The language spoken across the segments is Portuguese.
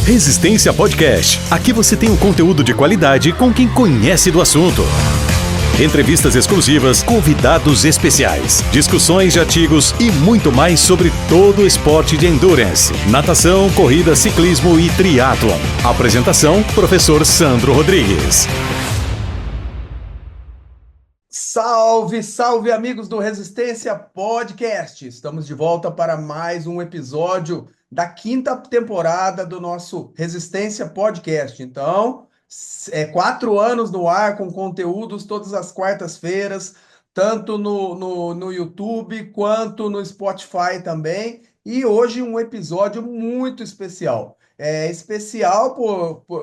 Resistência Podcast. Aqui você tem um conteúdo de qualidade com quem conhece do assunto. Entrevistas exclusivas, convidados especiais, discussões de artigos e muito mais sobre todo o esporte de endurance, natação, corrida, ciclismo e triatlon. Apresentação, professor Sandro Rodrigues. Salve, salve amigos do Resistência Podcast! Estamos de volta para mais um episódio da quinta temporada do nosso Resistência Podcast. Então, 4 anos no ar com conteúdos todas as quartas-feiras, tanto no YouTube quanto no Spotify também. E hoje um episódio muito especial. É especial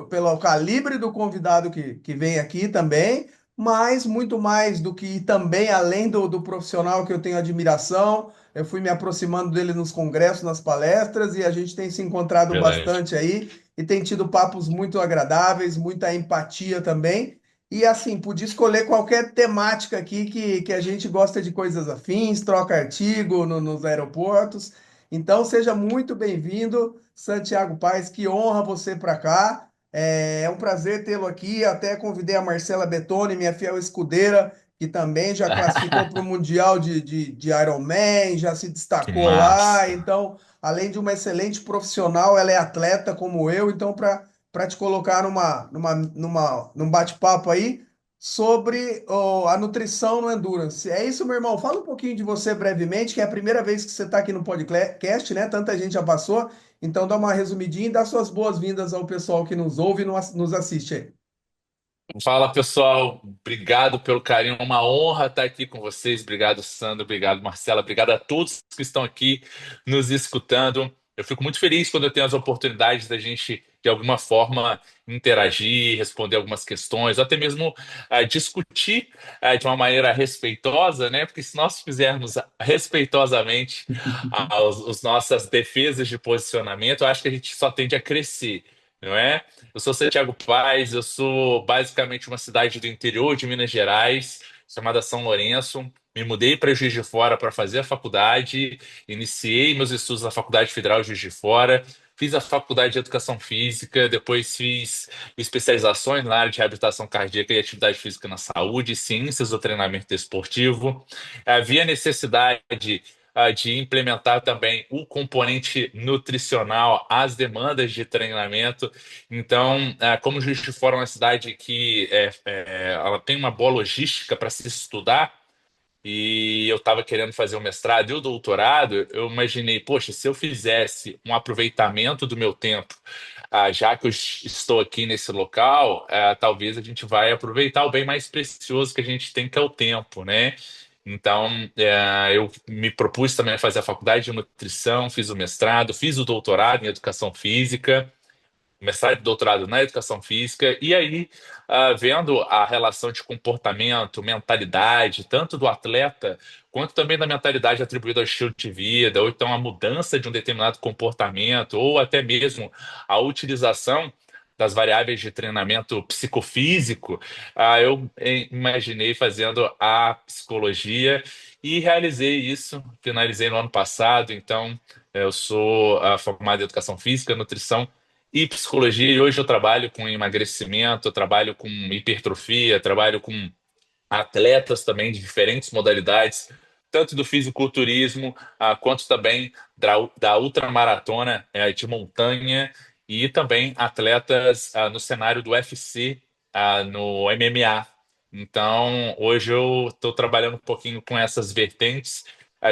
pelo calibre do convidado que vem aqui também, mas muito mais do que também, além do profissional que eu tenho admiração, eu fui me aproximando dele nos congressos, nas palestras, e a gente tem se encontrado Verdade. bastante aí, e tem tido papos muito agradáveis, muita empatia também. E assim, podia escolher qualquer temática aqui que a gente gosta de coisas afins, troca artigo nos aeroportos. Então, seja muito bem-vindo, Santiago Paes, que honra você para cá. É um prazer tê-lo aqui. Até convidei a Marcela Bettoni, minha fiel escudeira, que também já classificou para o Mundial de Ironman, já se Que destacou lá. massa. Então, além de uma excelente profissional, ela é atleta como eu. Então, para te colocar num bate-papo aí sobre a nutrição no Endurance. É isso, meu irmão. Fala um pouquinho de você brevemente, que é a primeira vez que você está aqui no podcast, né? Tanta gente já passou. Então dá uma resumidinha e dá suas boas-vindas ao pessoal que nos ouve e nos assiste aí. Fala, pessoal. Obrigado pelo carinho. Uma honra estar aqui com vocês. Obrigado, Sandro. Obrigado, Marcela. Obrigado a todos que estão aqui nos escutando. Eu fico muito feliz quando eu tenho as oportunidades da gente, de alguma forma, interagir, responder algumas questões, ou até mesmo discutir de uma maneira respeitosa, né? Porque se nós fizermos respeitosamente as nossas defesas de posicionamento, eu acho que a gente só tende a crescer, não é? Eu sou Santiago Paes, eu sou basicamente uma cidade do interior de Minas Gerais, chamada São Lourenço. Me mudei para Juiz de Fora para fazer a faculdade, iniciei meus estudos na Faculdade Federal de Juiz de Fora, fiz a faculdade de Educação Física, depois fiz especializações na área de reabilitação cardíaca e atividade física na saúde, ciências do treinamento esportivo. Havia necessidade de implementar também o componente nutricional às demandas de treinamento. Então, como Juiz de Fora é uma cidade que ela tem uma boa logística para se estudar, e eu estava querendo fazer o mestrado e o doutorado, eu imaginei, poxa, se eu fizesse um aproveitamento do meu tempo, já que eu estou aqui nesse local, talvez a gente vai aproveitar o bem mais precioso que a gente tem, que é o tempo, né? Então, eu me propus também a fazer a faculdade de nutrição, fiz o mestrado, fiz o doutorado em educação física, mestrado e doutorado na educação física, e aí, vendo a relação de comportamento, mentalidade, tanto do atleta, quanto também da mentalidade atribuída ao estilo de vida, ou então a mudança de um determinado comportamento, ou até mesmo a utilização das variáveis de treinamento psicofísico, eu imaginei fazendo a psicologia e realizei isso, finalizei no ano passado, então eu sou formado em educação física, nutrição e psicologia, e hoje eu trabalho com emagrecimento, eu trabalho com hipertrofia, trabalho com atletas também de diferentes modalidades, tanto do fisiculturismo, quanto também da ultramaratona de montanha, e também atletas no cenário do UFC, no MMA. Então, hoje eu estou trabalhando um pouquinho com essas vertentes,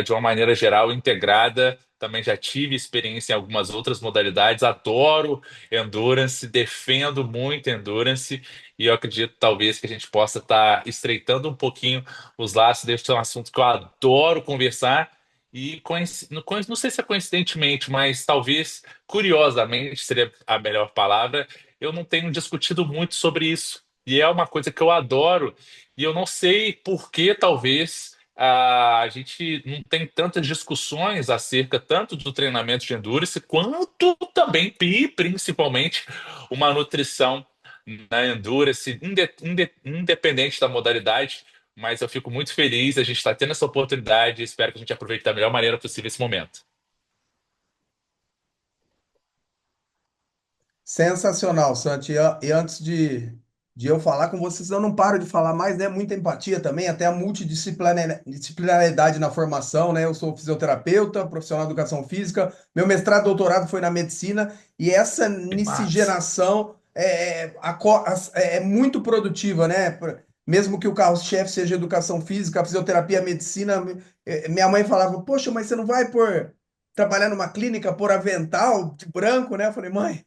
de uma maneira geral, integrada. Também já tive experiência em algumas outras modalidades, adoro endurance, defendo muito endurance, e eu acredito talvez que a gente possa estar estreitando um pouquinho os laços. Desse é um assunto que eu adoro conversar, e não sei se é coincidentemente, mas talvez curiosamente seria a melhor palavra, eu não tenho discutido muito sobre isso. E é uma coisa que eu adoro, e eu não sei por que talvez a gente não tem tantas discussões acerca tanto do treinamento de endurance, quanto também, e principalmente, uma nutrição na endurance, independente da modalidade. Mas eu fico muito feliz, a gente está tendo essa oportunidade, e espero que a gente aproveite da melhor maneira possível esse momento. Sensacional, Santi. E antes de eu falar com vocês, eu não paro de falar mais, né? Muita empatia também, até a multidisciplinaridade na formação, né? Eu sou fisioterapeuta, profissional de educação física, meu mestrado, doutorado foi na medicina, e essa Que massa. miscigenação é muito produtiva, né? Mesmo que o carro-chefe seja educação física, a fisioterapia, a medicina, minha mãe falava, poxa, mas você não vai trabalhar numa clínica por avental de branco, né? Eu falei, mãe.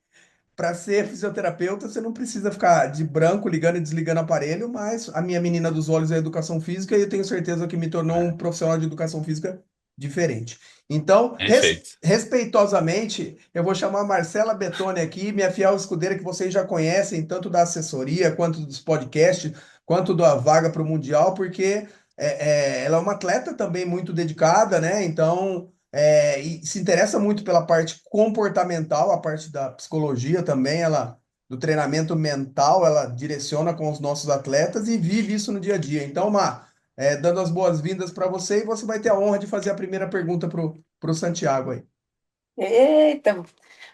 Para ser fisioterapeuta, você não precisa ficar de branco ligando e desligando aparelho, mas a minha menina dos olhos é educação física e eu tenho certeza que me tornou um profissional de educação física diferente. Então, Perfeito. respeitosamente, eu vou chamar a Marcela Betoni aqui, minha fiel escudeira que vocês já conhecem, tanto da assessoria, quanto dos podcasts, quanto da vaga para o Mundial, porque ela é uma atleta também muito dedicada, né? Então, e se interessa muito pela parte comportamental, a parte da psicologia também, ela do treinamento mental, ela direciona com os nossos atletas e vive isso no dia a dia. Então, Mar, dando as boas-vindas para você e você vai ter a honra de fazer a primeira pergunta para o Santiago aí. Eita!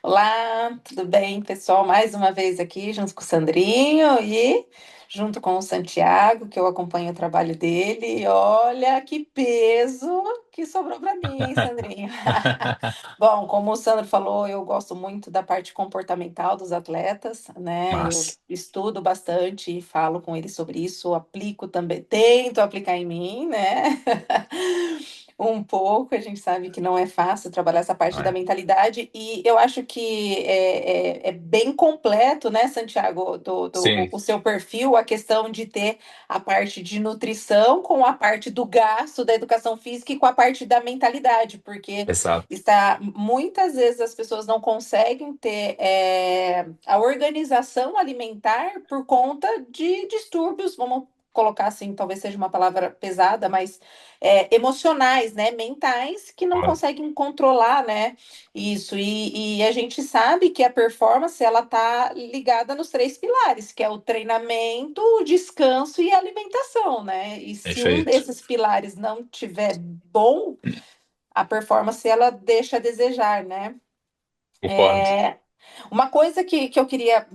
Olá, tudo bem, pessoal? Mais uma vez aqui, junto com o Sandrinho e junto com o Santiago, que eu acompanho o trabalho dele. E olha que peso que sobrou para mim, hein, Sandrinho? Bom, como o Sandro falou, eu gosto muito da parte comportamental dos atletas, né? Eu Massa. estudo bastante e falo com eles sobre isso, aplico também, tento aplicar em mim, né? Um pouco, a gente sabe que não é fácil trabalhar essa parte Não da é? mentalidade, e eu acho que é bem completo, né, Santiago, Sim, o seu perfil, a questão de ter a parte de nutrição com a parte do gasto da educação física e com a parte da mentalidade, porque exato. muitas vezes as pessoas não conseguem ter a organização alimentar por conta de distúrbios, vamos colocar assim, talvez seja uma palavra pesada, mas emocionais, né, mentais, que não Claro. conseguem controlar, né, isso. E a gente sabe que a performance ela tá ligada nos três pilares, que é o treinamento, o descanso e a alimentação, né? E se um Perfeito. desses pilares não tiver bom, a performance ela deixa a desejar, né? Concordo. Uma coisa que eu queria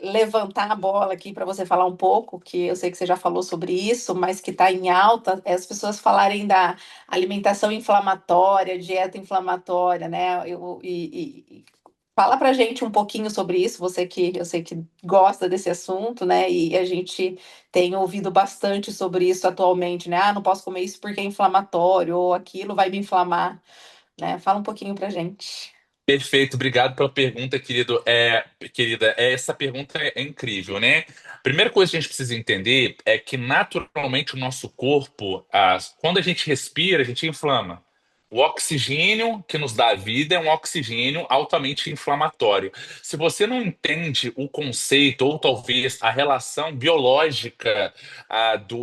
levantar a bola aqui para você falar um pouco, que eu sei que você já falou sobre isso, mas que está em alta, é as pessoas falarem da alimentação inflamatória, dieta inflamatória, né? Fala pra gente um pouquinho sobre isso, você que eu sei que gosta desse assunto, né? E a gente tem ouvido bastante sobre isso atualmente, né? Ah, não posso comer isso porque é inflamatório, ou aquilo vai me inflamar, né? Fala um pouquinho pra gente. Perfeito, obrigado pela pergunta, querida. Essa pergunta é incrível, né? Primeira coisa que a gente precisa entender é que naturalmente o nosso corpo, quando a gente respira, a gente inflama. O oxigênio que nos dá a vida é um oxigênio altamente inflamatório. Se você não entende o conceito, ou talvez a relação biológica,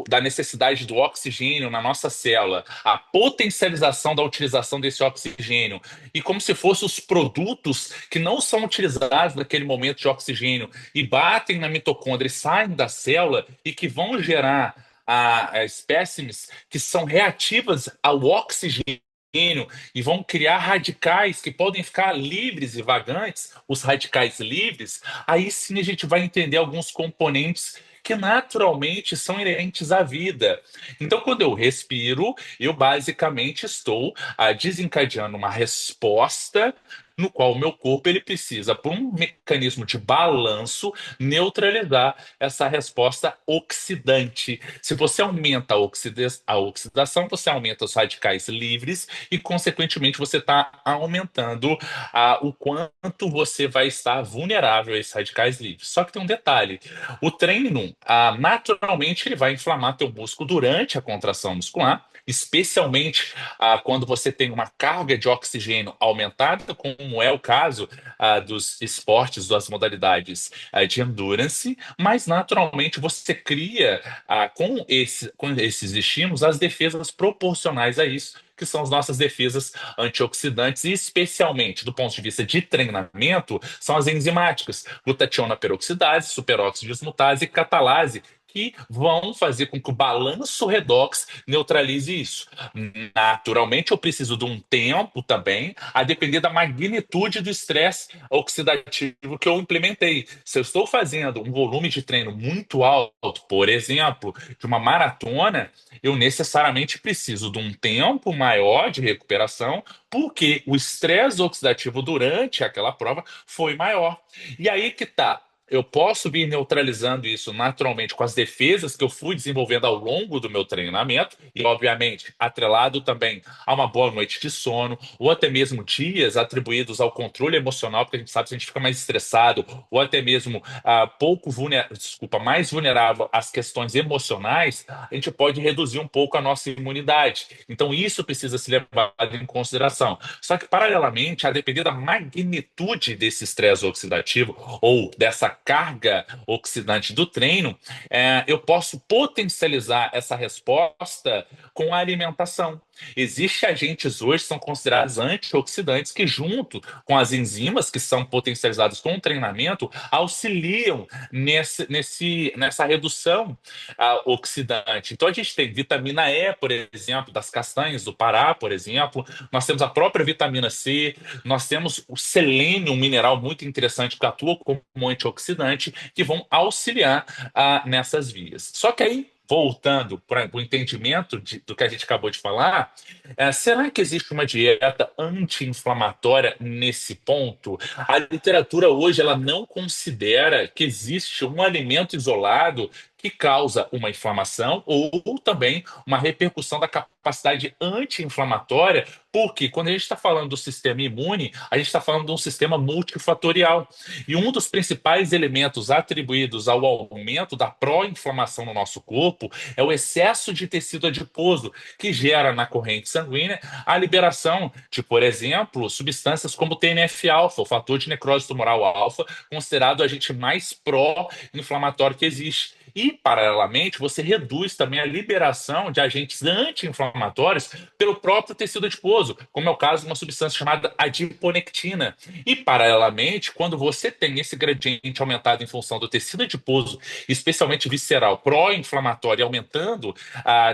da necessidade do oxigênio na nossa célula, a potencialização da utilização desse oxigênio e como se fossem os produtos que não são utilizados naquele momento de oxigênio e batem na mitocôndria e saem da célula e que vão gerar a espécimes que são reativas ao oxigênio e vão criar radicais que podem ficar livres e vagantes, os radicais livres, aí sim a gente vai entender alguns componentes que naturalmente são inerentes à vida. Então, quando eu respiro, eu basicamente estou desencadeando uma resposta no qual o meu corpo ele precisa, por um mecanismo de balanço, neutralizar essa resposta oxidante. Se você aumenta a oxidação, você aumenta os radicais livres e, consequentemente, você está aumentando o quanto você vai estar vulnerável a esses radicais livres. Só que tem um detalhe: o treino, naturalmente, ele vai inflamar teu músculo durante a contração muscular, especialmente quando você tem uma carga de oxigênio aumentada, como é o caso dos esportes, das modalidades de endurance, mas naturalmente você cria com esses estímulos as defesas proporcionais a isso, que são as nossas defesas antioxidantes, e especialmente do ponto de vista de treinamento, são as enzimáticas, glutationa peroxidase, superóxido dismutase e catalase, que vão fazer com que o balanço redox neutralize isso. Naturalmente, eu preciso de um tempo também, a depender da magnitude do estresse oxidativo que eu implementei. Se eu estou fazendo um volume de treino muito alto, por exemplo, de uma maratona, eu necessariamente preciso de um tempo maior de recuperação, porque o estresse oxidativo durante aquela prova foi maior. E aí que tá. Eu posso vir neutralizando isso naturalmente com as defesas que eu fui desenvolvendo ao longo do meu treinamento, e, obviamente, atrelado também a uma boa noite de sono, ou até mesmo dias atribuídos ao controle emocional, porque a gente sabe que se a gente fica mais estressado, ou até mesmo mais vulnerável às questões emocionais, a gente pode reduzir um pouco a nossa imunidade. Então, isso precisa ser levado em consideração. Só que, paralelamente, a depender da magnitude desse estresse oxidativo ou dessa carga oxidante do treino, eu posso potencializar essa resposta com a alimentação. Existem agentes hoje que são considerados antioxidantes que, junto com as enzimas que são potencializadas com o treinamento, auxiliam nessa redução oxidante. Então, a gente tem vitamina E, por exemplo, das castanhas do Pará, por exemplo, nós temos a própria vitamina C, nós temos o selênio, um mineral muito interessante que atua como antioxidante, que vão auxiliar nessas vias. Só que aí, voltando para o entendimento do que a gente acabou de falar, será que existe uma dieta anti-inflamatória nesse ponto? A literatura hoje ela não considera que existe um alimento isolado que causa uma inflamação ou também uma repercussão da capacidade anti-inflamatória, porque quando a gente está falando do sistema imune, a gente está falando de um sistema multifatorial. E um dos principais elementos atribuídos ao aumento da pró-inflamação no nosso corpo é o excesso de tecido adiposo, que gera na corrente sanguínea a liberação de, por exemplo, substâncias como o TNF-alfa, o fator de necrose tumoral alfa, considerado o agente mais pró-inflamatório que existe. E, paralelamente, você reduz também a liberação de agentes anti-inflamatórios pelo próprio tecido adiposo, como é o caso de uma substância chamada adiponectina. E, paralelamente, quando você tem esse gradiente aumentado em função do tecido adiposo, especialmente visceral, pró-inflamatório, aumentando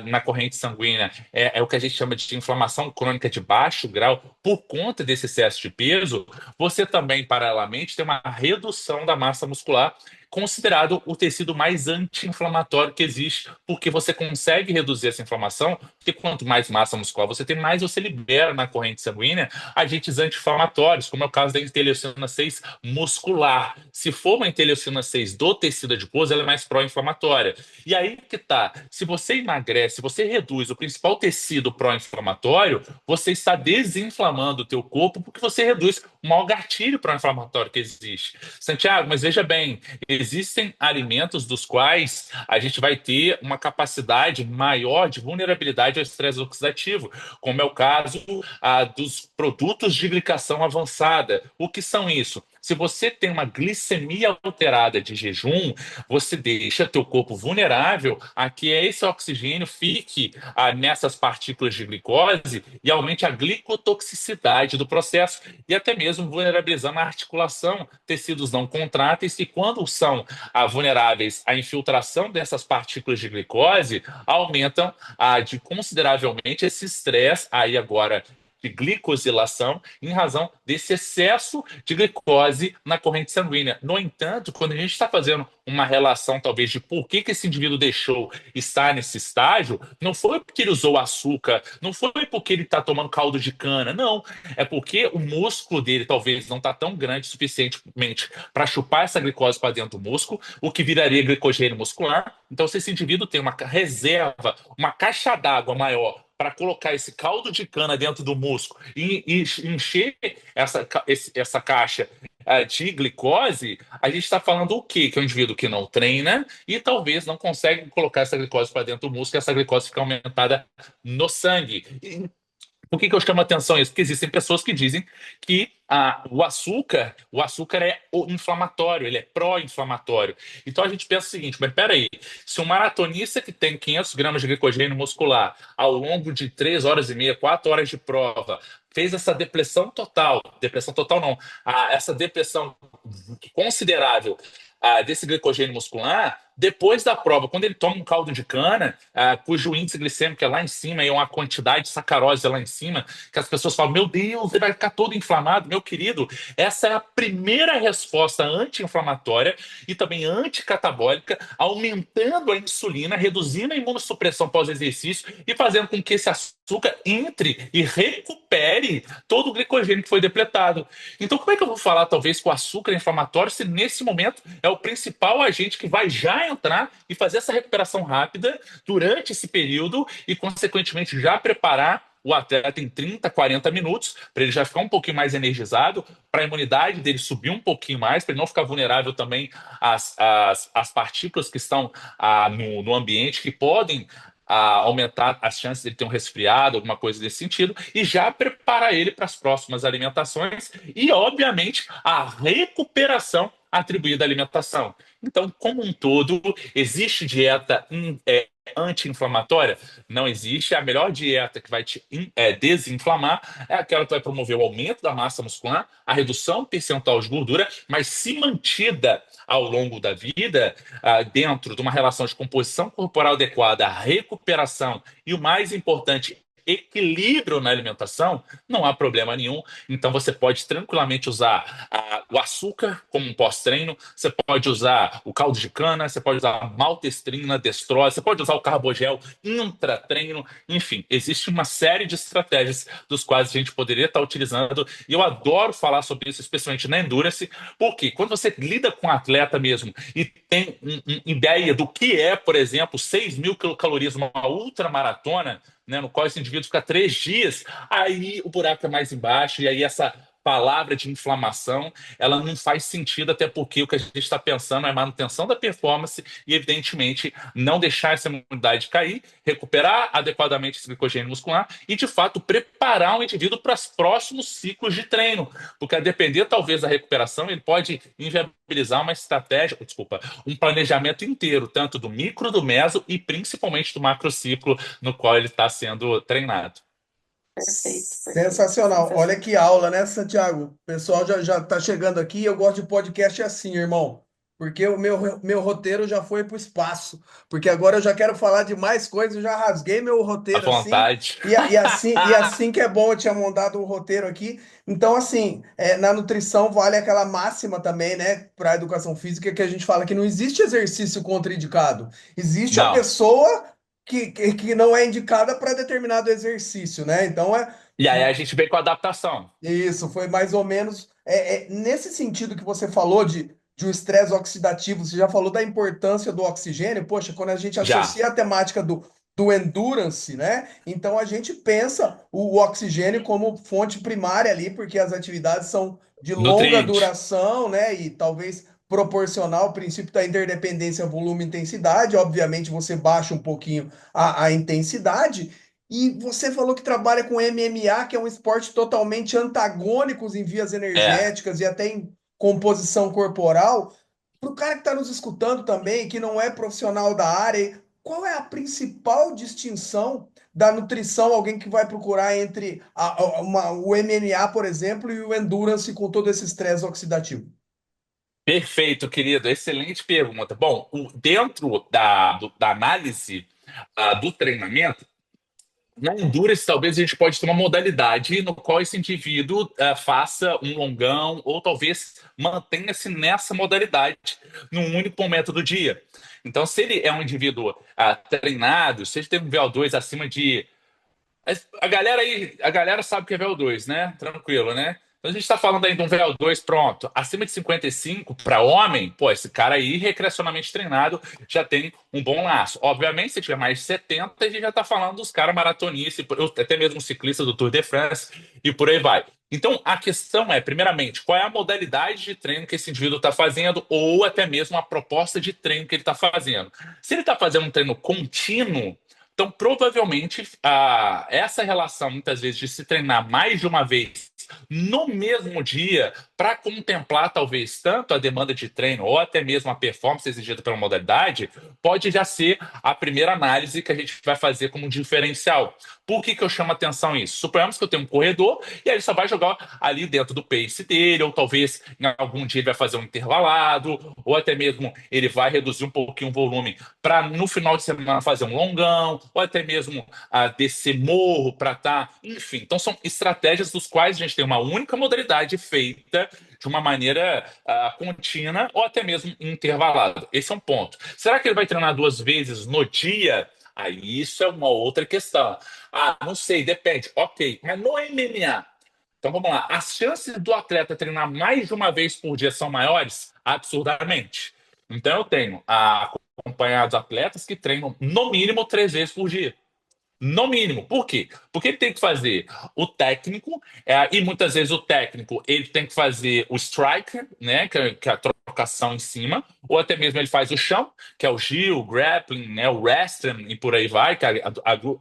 na corrente sanguínea, é o que a gente chama de inflamação crônica de baixo grau, por conta desse excesso de peso, você também, paralelamente, tem uma redução da massa muscular, considerado o tecido mais anti-inflamatório que existe, porque você consegue reduzir essa inflamação, porque quanto mais massa muscular você tem, mais você libera na corrente sanguínea agentes anti-inflamatórios, como é o caso da interleucina 6 muscular. Se for uma interleucina 6 do tecido adiposo, ela é mais pró-inflamatória. E aí que tá, se você emagrece, se você reduz o principal tecido pró-inflamatório, você está desinflamando o teu corpo, porque você reduz o maior gatilho pró-inflamatório que existe. Santiago, mas veja bem, existem alimentos dos quais a gente vai ter uma capacidade maior de vulnerabilidade ao estresse oxidativo, como é o caso dos produtos de glicação avançada. O que são isso? Se você tem uma glicemia alterada de jejum, você deixa teu corpo vulnerável a que esse oxigênio fique nessas partículas de glicose e aumente a glicotoxicidade do processo e até mesmo vulnerabilizando a articulação, tecidos não contráteis que quando são vulneráveis à infiltração dessas partículas de glicose, aumentam de consideravelmente esse estresse aí agora de glicosilação em razão desse excesso de glicose na corrente sanguínea. No entanto, quando a gente está fazendo uma relação, talvez, de por que esse indivíduo deixou estar nesse estágio, não foi porque ele usou açúcar, não foi porque ele está tomando caldo de cana, não. É porque o músculo dele talvez não está tão grande o suficientemente para chupar essa glicose para dentro do músculo, o que viraria glicogênio muscular. Então, se esse indivíduo tem uma reserva, uma caixa d'água maior para colocar esse caldo de cana dentro do músculo e encher essa caixa de glicose, a gente está falando o quê? Que é um indivíduo que não treina e talvez não consegue colocar essa glicose para dentro do músculo e essa glicose fica aumentada no sangue. Por que eu chamo a atenção isso? Porque existem pessoas que dizem que o açúcar é inflamatório, ele é pró-inflamatório. Então a gente pensa o seguinte, mas peraí, se um maratonista que tem 500 gramas de glicogênio muscular ao longo de 3 horas e meia, 4 horas de prova, fez essa depressão total não, essa depressão considerável desse glicogênio muscular, depois da prova, quando ele toma um caldo de cana, cujo índice glicêmico é lá em cima e uma quantidade de sacarose lá em cima, que as pessoas falam, meu Deus, ele vai ficar todo inflamado. Meu querido, essa é a primeira resposta anti-inflamatória e também anticatabólica, aumentando a insulina, reduzindo a imunossupressão pós-exercício e fazendo com que esse açúcar entre e recupere todo o glicogênio que foi depletado. Então, como é que eu vou falar, talvez, com o açúcar inflamatório, se nesse momento é o principal agente que vai já entrar e fazer essa recuperação rápida durante esse período e, consequentemente, já preparar o atleta em 30, 40 minutos, para ele já ficar um pouquinho mais energizado, para a imunidade dele subir um pouquinho mais, para ele não ficar vulnerável também às partículas que estão no ambiente, que podem aumentar as chances de ele ter um resfriado, alguma coisa desse sentido, e já preparar ele para as próximas alimentações e, obviamente, a recuperação atribuída à alimentação. Então, como um todo, existe dieta anti-inflamatória? Não existe. A melhor dieta que vai te desinflamar é aquela que vai promover o aumento da massa muscular, a redução percentual de gordura, mas se mantida ao longo da vida, dentro de uma relação de composição corporal adequada, recuperação e, o mais importante, equilíbrio na alimentação, não há problema nenhum. Então você pode tranquilamente usar o açúcar como um pós-treino, você pode usar o caldo de cana, você pode usar maltestrina, destrose, você pode usar o carbogel intra-treino, enfim, existe uma série de estratégias dos quais a gente poderia estar utilizando, e eu adoro falar sobre isso, especialmente na Endurance, porque quando você lida com um atleta mesmo e tem uma ideia do que é, por exemplo, 6.000 quilocalorias numa ultramaratona, né, no qual esse indivíduo fica 3 dias, aí o buraco é mais embaixo, e aí essa palavra de inflamação, ela não faz sentido, até porque o que a gente está pensando é manutenção da performance e, evidentemente, não deixar essa imunidade cair, recuperar adequadamente esse glicogênio muscular e, de fato, preparar o indivíduo para os próximos ciclos de treino, porque a depender, talvez, da recuperação, ele pode inviabilizar uma estratégia, desculpa, um planejamento inteiro, tanto do micro, do meso e, principalmente, do macrociclo no qual ele está sendo treinado. Perfeito, Sensacional. Olha sensacional. que aula, né, Santiago? O pessoal já tá chegando aqui. Eu gosto de podcast assim, irmão. Porque o meu roteiro já foi para o espaço. Porque agora eu já quero falar de mais coisas. Eu já rasguei meu À roteiro assim. vontade. E assim que é bom, eu tinha montado um roteiro aqui. Então, assim, na nutrição vale aquela máxima também, né, para a educação física, que a gente fala que não existe exercício contraindicado. Existe a Não. pessoa que não é indicada para determinado exercício, né? Então, E aí a gente vem com a adaptação. isso, foi mais ou menos nesse sentido que você falou de um estresse oxidativo, você já falou da importância do oxigênio. Poxa, quando a gente Já. associa a temática do endurance, né? Então a gente pensa o oxigênio como fonte primária ali, porque as atividades são de longa Nutriente. duração, né? E talvez proporcional ao princípio da interdependência volume-intensidade. Obviamente você baixa um pouquinho a intensidade. E você falou que trabalha com MMA, que é um esporte totalmente antagônico em vias É. energéticas e até em composição corporal. Para o cara que está nos escutando também, que não é profissional da área, qual é a principal distinção da nutrição, alguém que vai procurar entre o MMA, por exemplo, e o endurance com todo esse estresse oxidativo? Perfeito, querido. Excelente pergunta. Bom, dentro da análise do treinamento, na Endurance, talvez a gente pode ter uma modalidade no qual esse indivíduo faça um longão ou talvez mantenha-se nessa modalidade num único momento do dia. Então, se ele é um indivíduo treinado, se ele tem um VO2 acima de a galera sabe o que é VO2, né? Tranquilo, né? Então a gente está falando aí de um VO2, pronto, acima de 55 para homem, pô, esse cara aí, recreacionalmente treinado, já tem um bom laço. Obviamente, se tiver mais de 70, a gente já está falando dos caras maratonistas, até mesmo ciclista do Tour de France e por aí vai. Então, a questão é, primeiramente, qual é a modalidade de treino que esse indivíduo está fazendo, ou até mesmo a proposta de treino que ele está fazendo. Se ele está fazendo um treino contínuo, então, provavelmente, essa relação, muitas vezes, de se treinar mais de uma vez no mesmo dia, para contemplar, talvez, tanto a demanda de treino ou até mesmo a performance exigida pela modalidade, pode já ser a primeira análise que a gente vai fazer como um diferencial. Por que eu chamo atenção isso? Suponhamos que eu tenho um corredor e aí ele só vai jogar ali dentro do pace dele, ou talvez em algum dia ele vai fazer um intervalado, ou até mesmo ele vai reduzir um pouquinho o volume para no final de semana fazer um longão, ou até mesmo descer morro para estar. Enfim, então são estratégias dos quais a gente tem uma única modalidade feita de uma maneira contínua ou até mesmo intervalada. Esse é um ponto. Será que ele vai treinar 2 vezes no dia? Aí isso é uma outra questão. Não sei, depende. Ok, mas no MMA. Então vamos lá. As chances do atleta treinar mais de uma vez por dia são maiores? Absurdamente. Então eu tenho acompanhado atletas que treinam no mínimo 3 vezes por dia. No mínimo. Por quê? Porque ele tem que fazer o técnico, e muitas vezes o técnico ele tem que fazer o striker, né, que é a trocação em cima, ou até mesmo ele faz o chão, que é o Gil, o grappling, né, o wrestling e por aí vai, que é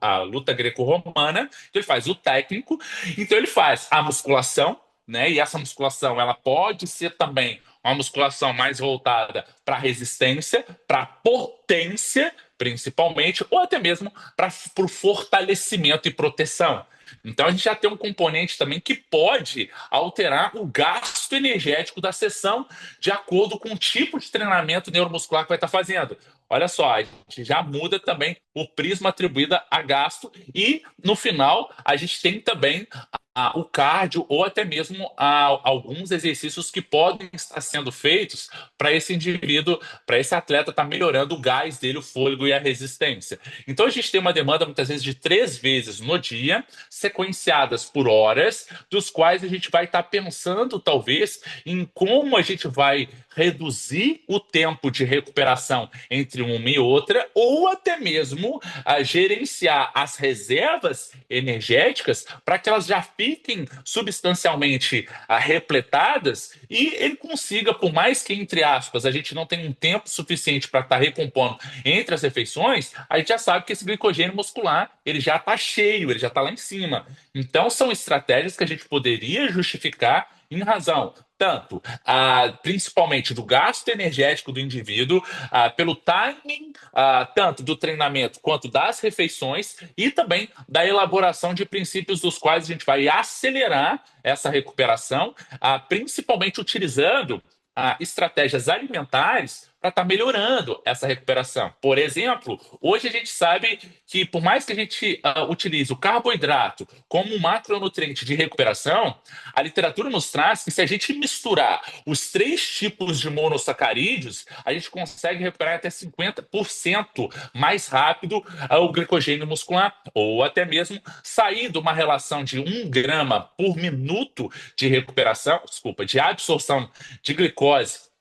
a luta greco-romana. Então ele faz o técnico, então ele faz a musculação, né, e essa musculação ela pode ser também uma musculação mais voltada para resistência, para potência, principalmente, ou até mesmo para o fortalecimento e proteção. Então a gente já tem um componente também que pode alterar o gasto energético da sessão de acordo com o tipo de treinamento neuromuscular que vai estar fazendo. Olha só, a gente já muda também o prisma atribuído a gasto e no final a gente tem também o cardio ou até mesmo alguns exercícios que podem estar sendo feitos para esse indivíduo, para esse atleta estar melhorando o gás dele, o fôlego e a resistência. Então a gente tem uma demanda muitas vezes de 3 vezes no dia, sequenciadas por horas, dos quais a gente vai estar pensando talvez em como a gente vai reduzir o tempo de recuperação entre uma e outra, ou até mesmo gerenciar as reservas energéticas para que elas já fiquem substancialmente repletadas e ele consiga, por mais que, entre aspas, a gente não tenha um tempo suficiente para estar recompondo entre as refeições, a gente já sabe que esse glicogênio muscular ele já está cheio, ele já está lá em cima. Então, são estratégias que a gente poderia justificar em razão tanto, principalmente do gasto energético do indivíduo, pelo timing, tanto do treinamento quanto das refeições e também da elaboração de princípios dos quais a gente vai acelerar essa recuperação, principalmente utilizando estratégias alimentares para estar melhorando essa recuperação. Por exemplo, hoje a gente sabe que por mais que a gente utilize o carboidrato como um macronutriente de recuperação, a literatura nos traz que se a gente misturar os 3 tipos de monossacarídeos, a gente consegue recuperar até 50% mais rápido o glicogênio muscular, ou até mesmo sair de uma relação de 1 grama por minuto de recuperação, desculpa, de absorção de glicose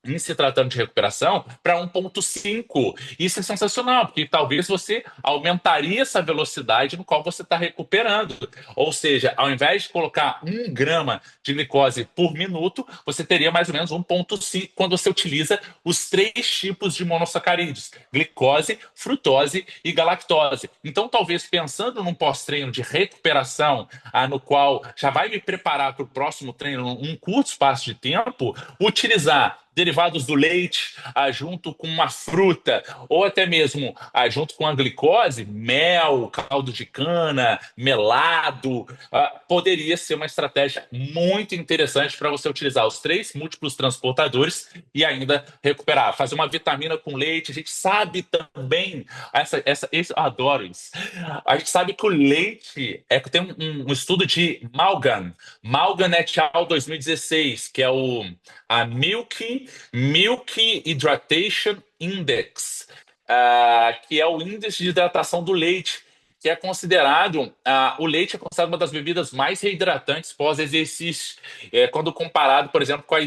em se tratando de recuperação para 1,5. Isso é sensacional, porque talvez você aumentaria essa velocidade no qual você está recuperando. Ou seja, ao invés de colocar 1 grama de glicose por minuto, você teria mais ou menos 1,5 quando você utiliza os 3 tipos de monossacarídeos: glicose, frutose e galactose. Então, talvez pensando num pós-treino de recuperação, no qual já vai me preparar para o próximo treino num curto espaço de tempo, utilizar derivados do leite junto com uma fruta, ou até mesmo junto com a glicose, mel, caldo de cana, melado, poderia ser uma estratégia muito interessante para você utilizar os 3 múltiplos transportadores e ainda recuperar. Fazer uma vitamina com leite, a gente sabe também, eu adoro isso, a gente sabe que o leite, tem um estudo de Malgan et al. 2016, que é a Milk Hydration Index, que é o índice de hidratação do leite, que é considerado, o leite é considerado uma das bebidas mais reidratantes pós-exercício, quando comparado, por exemplo, com o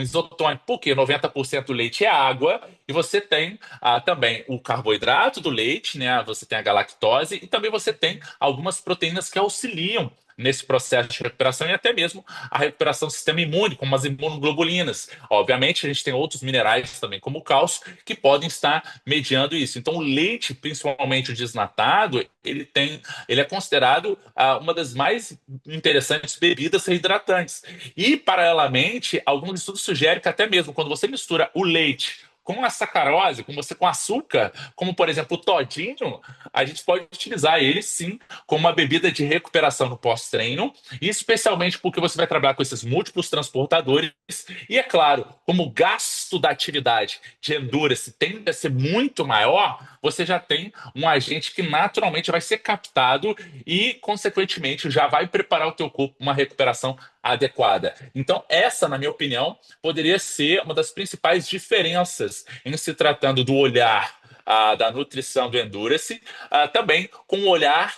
isotônico, porque 90% do leite é água, e você tem também o carboidrato do leite, né? Você tem a galactose, e também você tem algumas proteínas que auxiliam nesse processo de recuperação e até mesmo a recuperação do sistema imune, como as imunoglobulinas. Obviamente, a gente tem outros minerais também, como o cálcio, que podem estar mediando isso. Então, o leite, principalmente o desnatado, ele é considerado uma das mais interessantes bebidas reidratantes. E, paralelamente, alguns estudos sugerem que até mesmo quando você mistura o leite com a sacarose, com açúcar, como por exemplo o todinho, a gente pode utilizar ele sim como uma bebida de recuperação no pós-treino, e especialmente porque você vai trabalhar com esses múltiplos transportadores. E é claro, como o gasto da atividade de endurance tende a ser muito maior, você já tem um agente que naturalmente vai ser captado e, consequentemente, já vai preparar o teu corpo para uma recuperação adequada. Então, essa, na minha opinião, poderia ser uma das principais diferenças em se tratando do olhar da nutrição do endurance, também com o olhar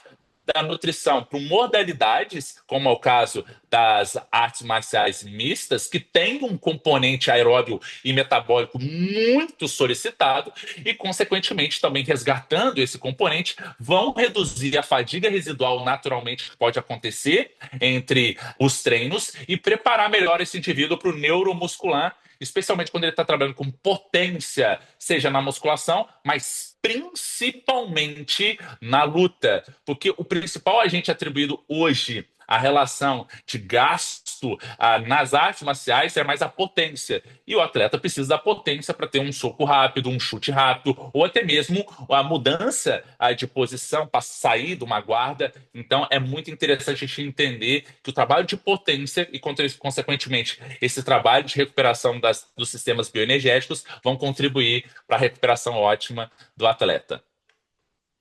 da nutrição para modalidades, como é o caso das artes marciais mistas, que tem um componente aeróbio e metabólico muito solicitado, e, consequentemente, também resgatando esse componente, vão reduzir a fadiga residual naturalmente que pode acontecer entre os treinos e preparar melhor esse indivíduo para o neuromuscular, especialmente quando ele está trabalhando com potência, seja na musculação, mas principalmente na luta. Porque o principal agente atribuído hoje à relação de gasto nas artes marciais é mais a potência. E o atleta precisa da potência para ter um soco rápido, um chute rápido, ou até mesmo a mudança de posição para sair de uma guarda. Então é muito interessante a gente entender que o trabalho de potência e, consequentemente, esse trabalho de recuperação dos sistemas bioenergéticos vão contribuir para a recuperação ótima do atleta.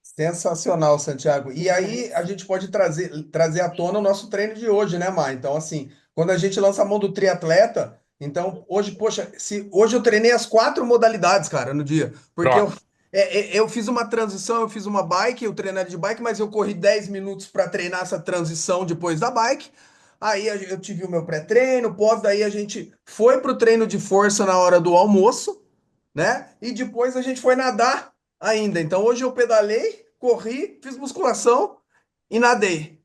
Sensacional, Santiago. E aí a gente pode trazer à tona o nosso treino de hoje, né, Mar? Então, assim, quando a gente lança a mão do triatleta, então hoje, poxa, se hoje eu treinei as 4 modalidades, cara, no dia, porque Pronto. eu fiz uma transição, eu fiz uma bike, eu treinei de bike, mas eu corri 10 minutos para treinar essa transição depois da bike. Aí eu tive o meu pré-treino, pós, daí a gente foi pro treino de força na hora do almoço, né? E depois a gente foi nadar ainda. Então hoje eu pedalei, corri, fiz musculação e nadei.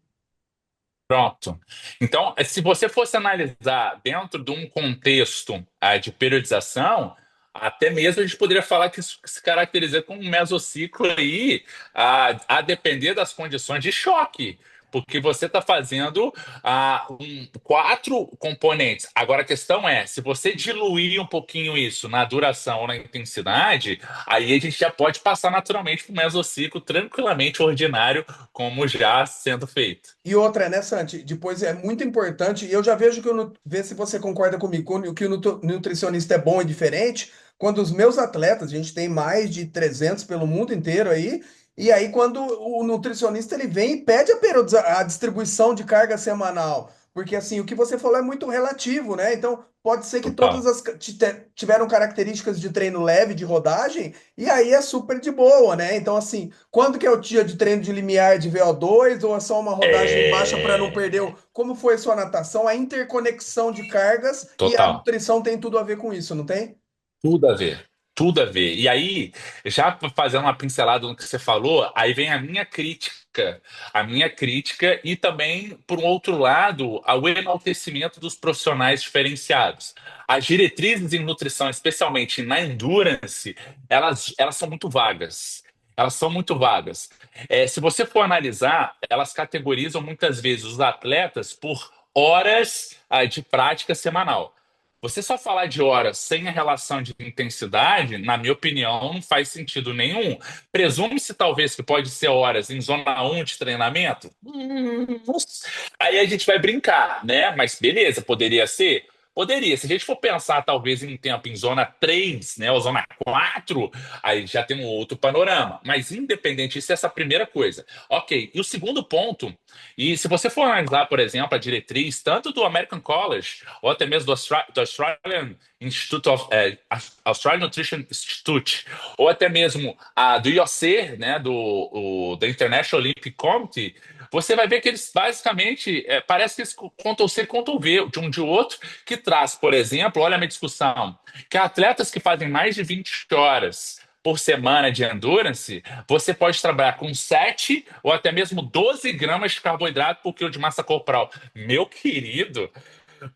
Pronto. Então, se você fosse analisar dentro de um contexto de periodização, até mesmo a gente poderia falar que isso se caracteriza como um mesociclo aí, a depender das condições de choque. Porque você está fazendo 4 componentes. Agora a questão é, se você diluir um pouquinho isso na duração ou na intensidade, aí a gente já pode passar naturalmente para o mesociclo tranquilamente ordinário, como já sendo feito. E outra, né, Santi? Depois é muito importante, e eu já vejo que vê se você concorda comigo, que o nutricionista é bom e diferente. Quando os meus atletas, a gente tem mais de 300 pelo mundo inteiro aí, e aí quando o nutricionista ele vem e pede a distribuição de carga semanal, porque assim, o que você falou é muito relativo, né? Então, pode ser que todas Total. tiveram características de treino leve, de rodagem, e aí é super de boa, né? Então, assim, quando que é o dia de treino de limiar de VO2 ou é só uma rodagem baixa para não É... perder? Como foi a sua natação? A interconexão de cargas e a Total. nutrição tem tudo a ver com isso, não tem? Tudo a ver. Tudo a ver. E aí, já fazendo uma pincelada no que você falou, aí vem a minha crítica. A minha crítica e também, por um outro lado, ao enaltecimento dos profissionais diferenciados. As diretrizes em nutrição, especialmente na endurance, elas são muito vagas. Elas são muito vagas. Se você for analisar, elas categorizam muitas vezes os atletas por horas de prática semanal. Você só falar de horas sem a relação de intensidade, na minha opinião, não faz sentido nenhum. Presume-se talvez que pode ser horas em zona um de treinamento. Aí a gente vai brincar, né? Mas beleza, poderia ser? Poderia. Se a gente for pensar talvez em tempo em zona 3, né, ou zona 4, aí já tem um outro panorama. Mas independente disso, essa é a primeira coisa. Ok, e o segundo ponto, e se você for analisar, por exemplo, a diretriz tanto do American College ou até mesmo do Australian Institute Australian Nutrition Institute, ou até mesmo do IOC, né, da International Olympic Committee, você vai ver que eles basicamente parece que eles contam C, contam V de um de outro, que traz, por exemplo, olha a minha discussão, que atletas que fazem mais de 20 horas por semana de endurance, você pode trabalhar com 7 ou até mesmo 12 gramas de carboidrato por quilo de massa corporal. Meu querido,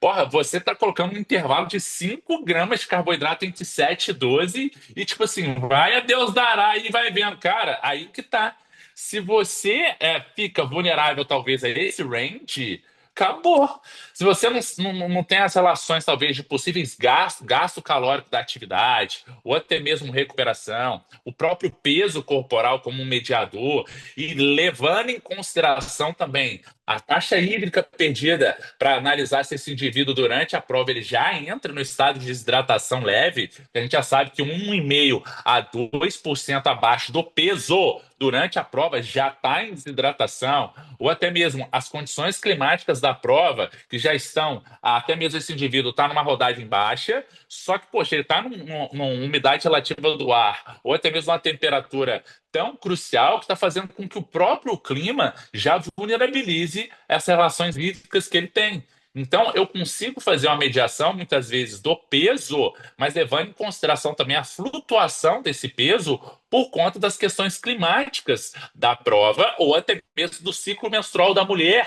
porra, você tá colocando um intervalo de 5 gramas de carboidrato entre 7 e 12 e tipo assim, vai a Deus dará e vai vendo. Cara, aí que tá. Se você fica vulnerável talvez a esse range, acabou. Se você não tem as relações, talvez, de possíveis gasto calórico da atividade, ou até mesmo recuperação, o próprio peso corporal como um mediador, e levando em consideração também a taxa hídrica perdida para analisar se esse indivíduo, durante a prova, ele já entra no estado de desidratação leve, que a gente já sabe que 1,5 a 2% abaixo do peso durante a prova já está em desidratação, ou até mesmo as condições climáticas da prova, que já estão, até mesmo esse indivíduo está numa rodagem baixa, só que, poxa, ele está numa umidade relativa do ar, ou até mesmo uma temperatura tão crucial que está fazendo com que o próprio clima já vulnerabilize essas relações hídricas que ele tem. Então, eu consigo fazer uma mediação, muitas vezes, do peso, mas levando em consideração também a flutuação desse peso por conta das questões climáticas da prova ou até mesmo do ciclo menstrual da mulher.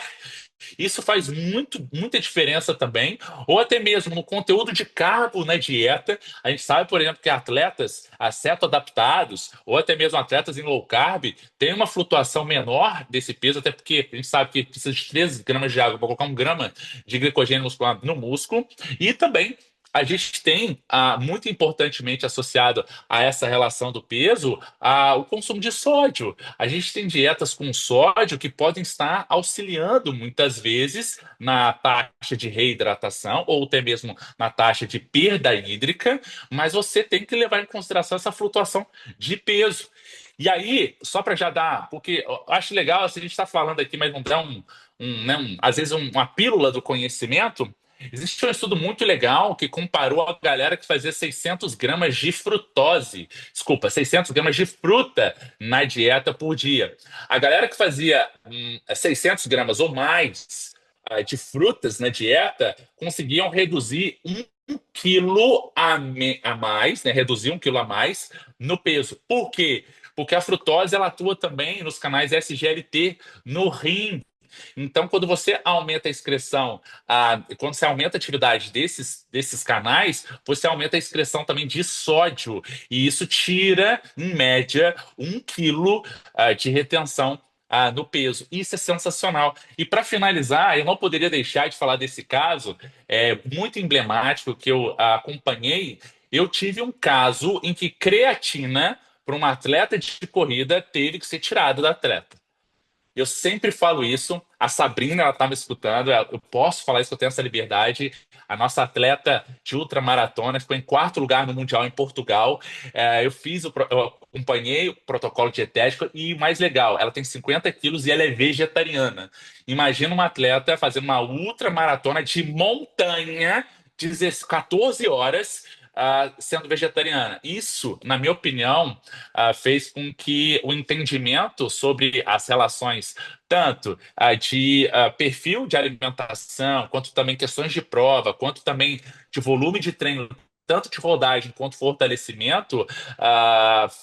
Isso faz muita diferença também, ou até mesmo no conteúdo de carbo na dieta. A gente sabe, por exemplo, que atletas aceto-adaptados, ou até mesmo atletas em low carb, têm uma flutuação menor desse peso, até porque a gente sabe que precisa de 13 gramas de água para colocar 1 grama de glicogênio muscular no músculo, e também a gente tem, muito importantemente associado a essa relação do peso, o consumo de sódio. A gente tem dietas com sódio que podem estar auxiliando muitas vezes na taxa de reidratação ou até mesmo na taxa de perda hídrica, mas você tem que levar em consideração essa flutuação de peso. E aí, só para já dar, porque eu acho legal se a gente está falando aqui, mas não dá às vezes uma pílula do conhecimento. Existe um estudo muito legal que comparou a galera que fazia 600 gramas de frutose, desculpa, 600 gramas de fruta na dieta por dia. A galera que fazia 600 gramas ou mais de frutas na dieta conseguiam reduzir 1 quilo a mais, né? Reduzir 1 quilo a mais no peso. Por quê? Porque a frutose ela atua também nos canais SGLT no rim. Então, quando você aumenta a excreção, quando você aumenta a atividade desses canais, você aumenta a excreção também de sódio. E isso tira, em média, 1 quilo de retenção no peso. Isso é sensacional. E para finalizar, eu não poderia deixar de falar desse caso, muito emblemático que eu acompanhei. Eu tive um caso em que creatina para uma atleta de corrida teve que ser tirada da atleta. Eu sempre falo isso. A Sabrina, ela tá me escutando. Eu posso falar isso, que eu tenho essa liberdade. A nossa atleta de ultramaratona ficou em quarto lugar no Mundial em Portugal. Eu acompanhei o protocolo dietético e, mais legal, ela tem 50 quilos e ela é vegetariana. Imagina uma atleta fazendo uma ultramaratona de montanha, 14 horas, sendo vegetariana. Isso, na minha opinião, fez com que o entendimento sobre as relações, tanto de perfil de alimentação, quanto também questões de prova, quanto também de volume de treino, tanto de rodagem quanto fortalecimento,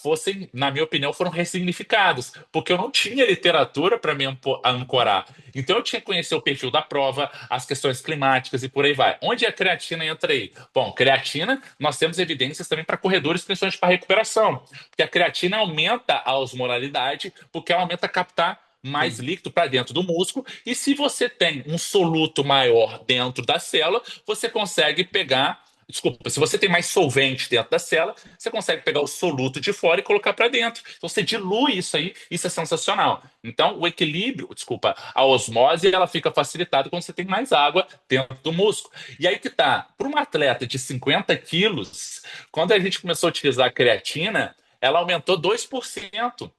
fossem, na minha opinião, foram ressignificados, porque eu não tinha literatura para me ancorar. Então eu tinha que conhecer o perfil da prova, as questões climáticas e por aí vai. Onde a creatina entra aí? Bom, creatina, nós temos evidências também para corredores, principalmente para recuperação, porque a creatina aumenta a osmolaridade, porque ela aumenta a captar mais líquido para dentro do músculo, e se você tem um soluto maior dentro da célula, você consegue pegar. Desculpa, se você tem mais solvente dentro da célula, você consegue pegar o soluto de fora e colocar para dentro. Então você dilui isso aí, isso é sensacional. Então o equilíbrio, desculpa, a osmose, ela fica facilitada quando você tem mais água dentro do músculo. E aí que tá, para uma atleta de 50 quilos, quando a gente começou a utilizar a creatina, ela aumentou 2%.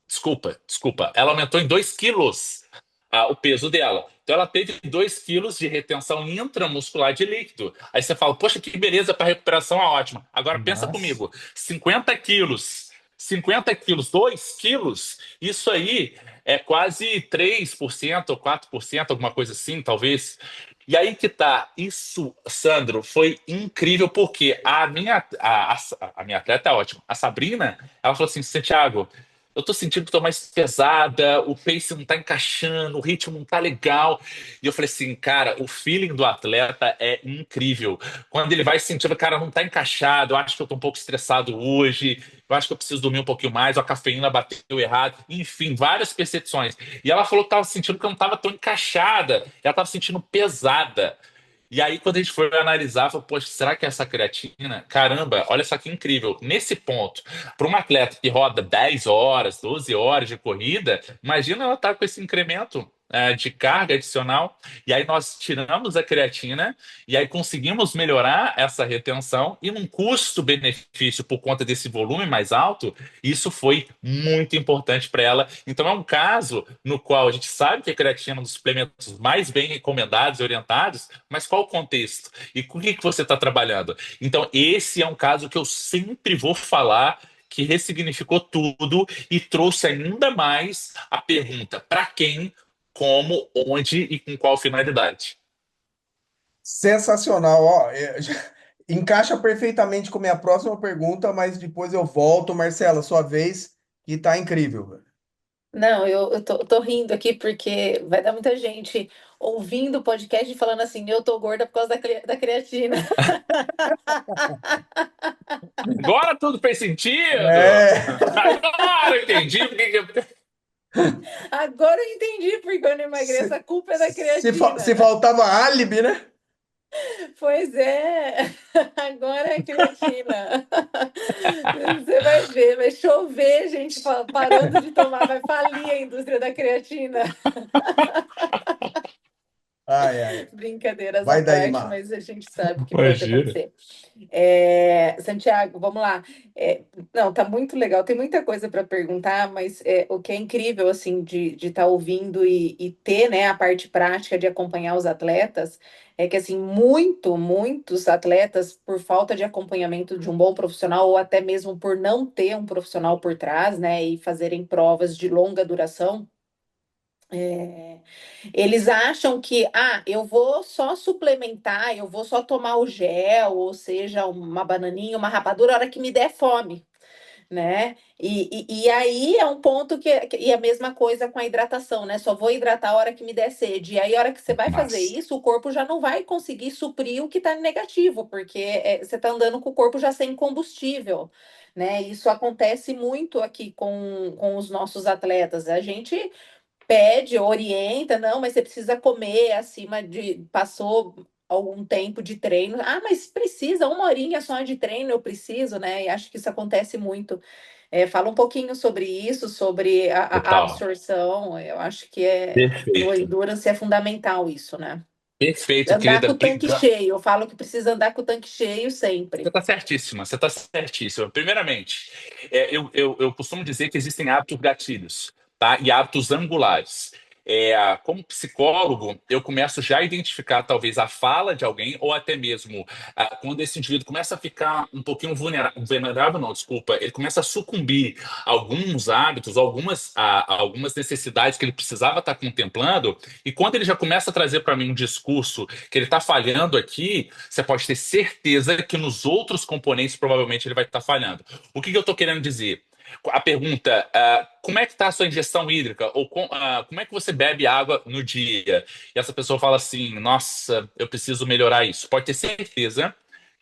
Desculpa, ela aumentou em 2 quilos o peso dela. Então ela teve 2 quilos de retenção intramuscular de líquido. Aí você fala, poxa, que beleza para recuperação, é ótima. Agora pensa Nossa. comigo, 50 quilos, 2 quilos, isso aí é quase 3% ou 4%, alguma coisa assim, talvez. E aí que tá, isso, Sandro, foi incrível, porque a minha atleta é ótima. A Sabrina, ela falou assim, Santiago, eu tô sentindo que tô mais pesada, o pace não tá encaixando, o ritmo não tá legal. E eu falei assim, cara, o feeling do atleta é incrível. Quando ele vai sentindo, cara, não tá encaixado, eu acho que eu tô um pouco estressado hoje, eu acho que eu preciso dormir um pouquinho mais, a cafeína bateu errado, enfim, várias percepções. E ela falou que tava sentindo que eu não tava tão encaixada, ela tava sentindo pesada. E aí, quando a gente foi analisar, falou, poxa, será que é essa creatina? Caramba, olha só que incrível. Nesse ponto, para um atleta que roda 10 horas, 12 horas de corrida, imagina ela estar com esse incremento de carga adicional. E aí nós tiramos a creatina e aí conseguimos melhorar essa retenção e num custo-benefício por conta desse volume mais alto, isso foi muito importante para ela. Então é um caso no qual a gente sabe que a creatina é um dos suplementos mais bem recomendados e orientados, mas qual o contexto? E com o que que você está trabalhando? Então, esse é um caso que eu sempre vou falar que ressignificou tudo e trouxe ainda mais a pergunta: para quem, como, onde e com qual finalidade? Sensacional, ó. Encaixa perfeitamente com a minha próxima pergunta, mas depois eu volto, Marcela, sua vez, que tá incrível, velho. Não, eu tô rindo aqui porque vai dar muita gente ouvindo o podcast e falando assim, eu tô gorda por causa da creatina. Agora tudo fez sentido! É, Agora eu entendi porque. Agora eu entendi porque eu não emagreço, a culpa é da se creatina. faltava álibi, né? Pois é, agora é creatina. Você vai ver, vai chover, gente parando de tomar, vai falir a indústria da creatina. Ai, ai. Brincadeiras à Vai daí, parte, Mar. mas a gente sabe que pode Imagina. acontecer. Santiago, vamos lá. Não, tá muito legal. Tem muita coisa para perguntar, mas o que é incrível assim de estar ouvindo e ter, né, a parte prática de acompanhar os atletas é que assim muitos atletas por falta de acompanhamento de um bom profissional ou até mesmo por não ter um profissional por trás, né, e fazerem provas de longa duração. é, Eles acham que, eu vou só suplementar, eu vou só tomar o gel, ou seja, uma bananinha, uma rapadura, a hora que me der fome, né? E aí é um ponto e a mesma coisa com a hidratação, né? Só vou hidratar a hora que me der sede. E aí, a hora que você vai fazer Massa. isso, o corpo já não vai conseguir suprir o que está negativo, porque você está andando com o corpo já sem combustível. Né? Isso acontece muito aqui com os nossos atletas. A gente pede, orienta, não, mas você precisa comer acima de. Passou algum tempo de treino. Mas precisa, uma horinha só de treino eu preciso, né? E acho que isso acontece muito. Fala um pouquinho sobre isso, sobre a Total. absorção. Eu acho que no Perfeito. endurance é fundamental isso, né? Perfeito, Andar querida. com o tanque cheio. Eu falo que precisa andar com o tanque cheio Você sempre. está certíssima, você está certíssima. Primeiramente, eu costumo dizer que existem hábitos gatilhos, tá? E hábitos angulares. Como psicólogo, eu começo já a identificar talvez a fala de alguém, ou até mesmo quando esse indivíduo começa a ficar um pouquinho vulnerável, não, desculpa, ele começa a sucumbir a alguns hábitos, algumas necessidades que ele precisava estar contemplando, e quando ele já começa a trazer para mim um discurso que ele está falhando aqui, você pode ter certeza que nos outros componentes provavelmente ele vai estar falhando. O que que eu estou querendo dizer? A pergunta, como é que está a sua ingestão hídrica? Ou como é que você bebe água no dia? E essa pessoa fala assim, nossa, eu preciso melhorar isso. Pode ter certeza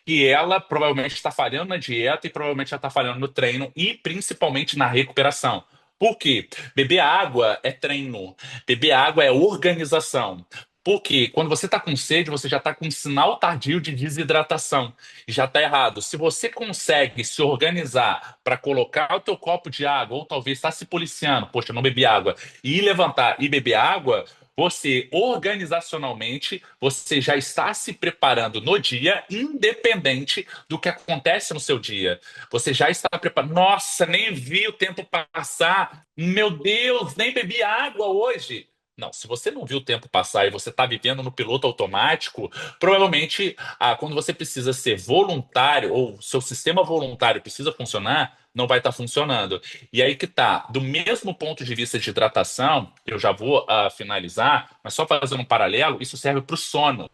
que ela provavelmente está falhando na dieta e provavelmente já está falhando no treino e principalmente na recuperação. Por quê? Beber água é treino, beber água é organização. Porque quando você está com sede, você já está com um sinal tardio de desidratação. E já está errado. Se você consegue se organizar para colocar o teu copo de água, ou talvez está se policiando, poxa, eu não bebi água, e ir levantar e beber água, você organizacionalmente, você já está se preparando no dia, independente do que acontece no seu dia. Você já está preparado. Nossa, nem vi o tempo passar. Meu Deus, nem bebi água hoje. Não, se você não viu o tempo passar e você está vivendo no piloto automático, provavelmente quando você precisa ser voluntário ou seu sistema voluntário precisa funcionar, não vai estar funcionando. E aí que tá, do mesmo ponto de vista de hidratação, eu já vou finalizar, mas só fazendo um paralelo, isso serve para o sono.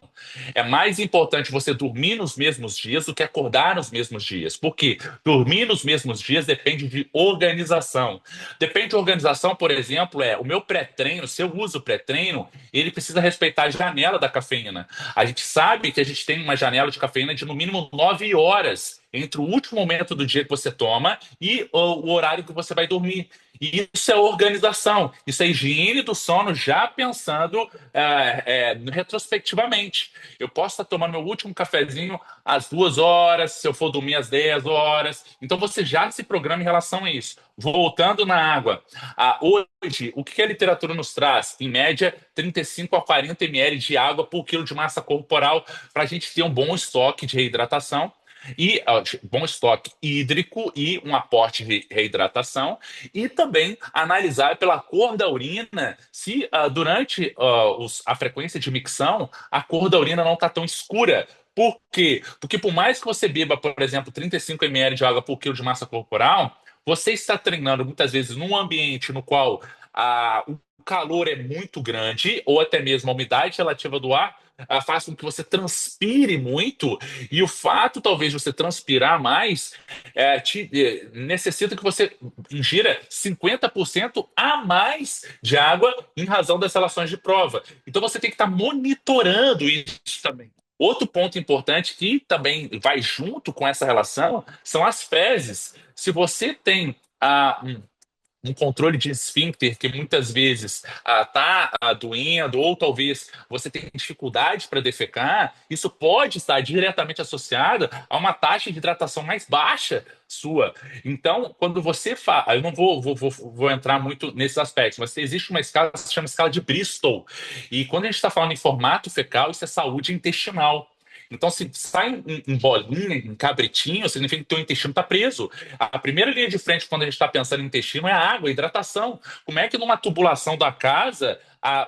É mais importante você dormir nos mesmos dias do que acordar nos mesmos dias. Por quê? Dormir nos mesmos dias depende de organização. Depende de organização, por exemplo, o meu pré-treino, se eu uso pré-treino, ele precisa respeitar a janela da cafeína. A gente sabe que a gente tem uma janela de cafeína de no mínimo 9 horas entre o último momento do dia que você toma e o horário que você vai dormir. E isso é organização, isso é higiene do sono, já pensando retrospectivamente. Eu posso estar tomando meu último cafezinho às 2 horas, se eu for dormir às 10 horas. Então você já se programa em relação a isso. Voltando na água, hoje, o que a literatura nos traz? Em média, 35 a 40 ml de água por quilo de massa corporal para a gente ter um bom estoque de reidratação e bom estoque hídrico e um aporte de reidratação, e também analisar pela cor da urina se durante a frequência de micção a cor da urina não está tão escura. Por quê? Porque por mais que você beba, por exemplo, 35 ml de água por quilo de massa corporal, você está treinando muitas vezes num ambiente no qual o calor é muito grande, ou até mesmo a umidade relativa do ar faz com que você transpire muito, e o fato, talvez, de você transpirar mais, necessita que você ingira 50% a mais de água em razão das relações de prova. Então você tem que estar monitorando isso também. Outro ponto importante que também vai junto com essa relação são as fezes. Se você tem um controle de esfíncter que muitas vezes está doendo, ou talvez você tenha dificuldade para defecar, isso pode estar diretamente associado a uma taxa de hidratação mais baixa sua. Então, quando você faz. Eu não vou entrar muito nesses aspectos, mas existe uma escala que se chama escala de Bristol. E quando a gente está falando em formato fecal, isso é saúde intestinal. Então, se sai em bolinha, em cabritinho, significa que o teu intestino está preso. A primeira linha de frente, quando a gente está pensando em intestino, é a água, a hidratação. Como é que numa tubulação da casa,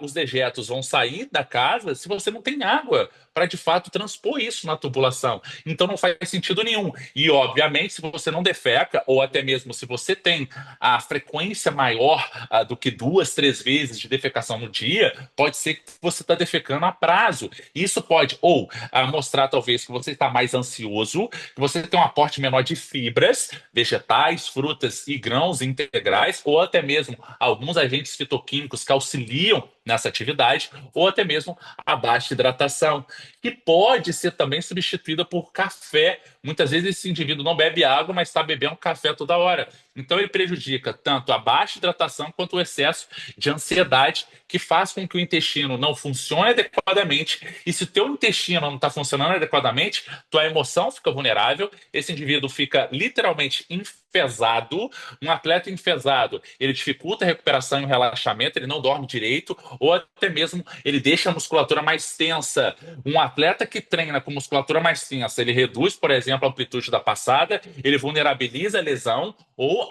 os dejetos vão sair da casa se você não tem água para, de fato, transpor isso na tubulação? Então, não faz sentido nenhum. E, obviamente, se você não defeca, ou até mesmo se você tem a frequência maior do que 2, 3 vezes de defecação no dia, pode ser que você está defecando a prazo. Isso pode, ou mostrar, talvez, que você está mais ansioso, que você tem um aporte menor de fibras, vegetais, frutas e grãos integrais, ou até mesmo alguns agentes fitoquímicos que auxiliam nessa atividade, ou até mesmo a baixa hidratação, que pode ser também substituída por café. Muitas vezes esse indivíduo não bebe água, mas está bebendo café toda hora. Então ele prejudica tanto a baixa hidratação quanto o excesso de ansiedade, que faz com que o intestino não funcione adequadamente. E se o teu intestino não está funcionando adequadamente, tua emoção fica vulnerável, esse indivíduo fica literalmente enfesado. Um atleta enfesado, ele dificulta a recuperação e o relaxamento, ele não dorme direito, ou até mesmo ele deixa a musculatura mais tensa. Um atleta que treina com musculatura mais tensa, ele reduz, por exemplo, a amplitude da passada, ele vulnerabiliza a lesão, ou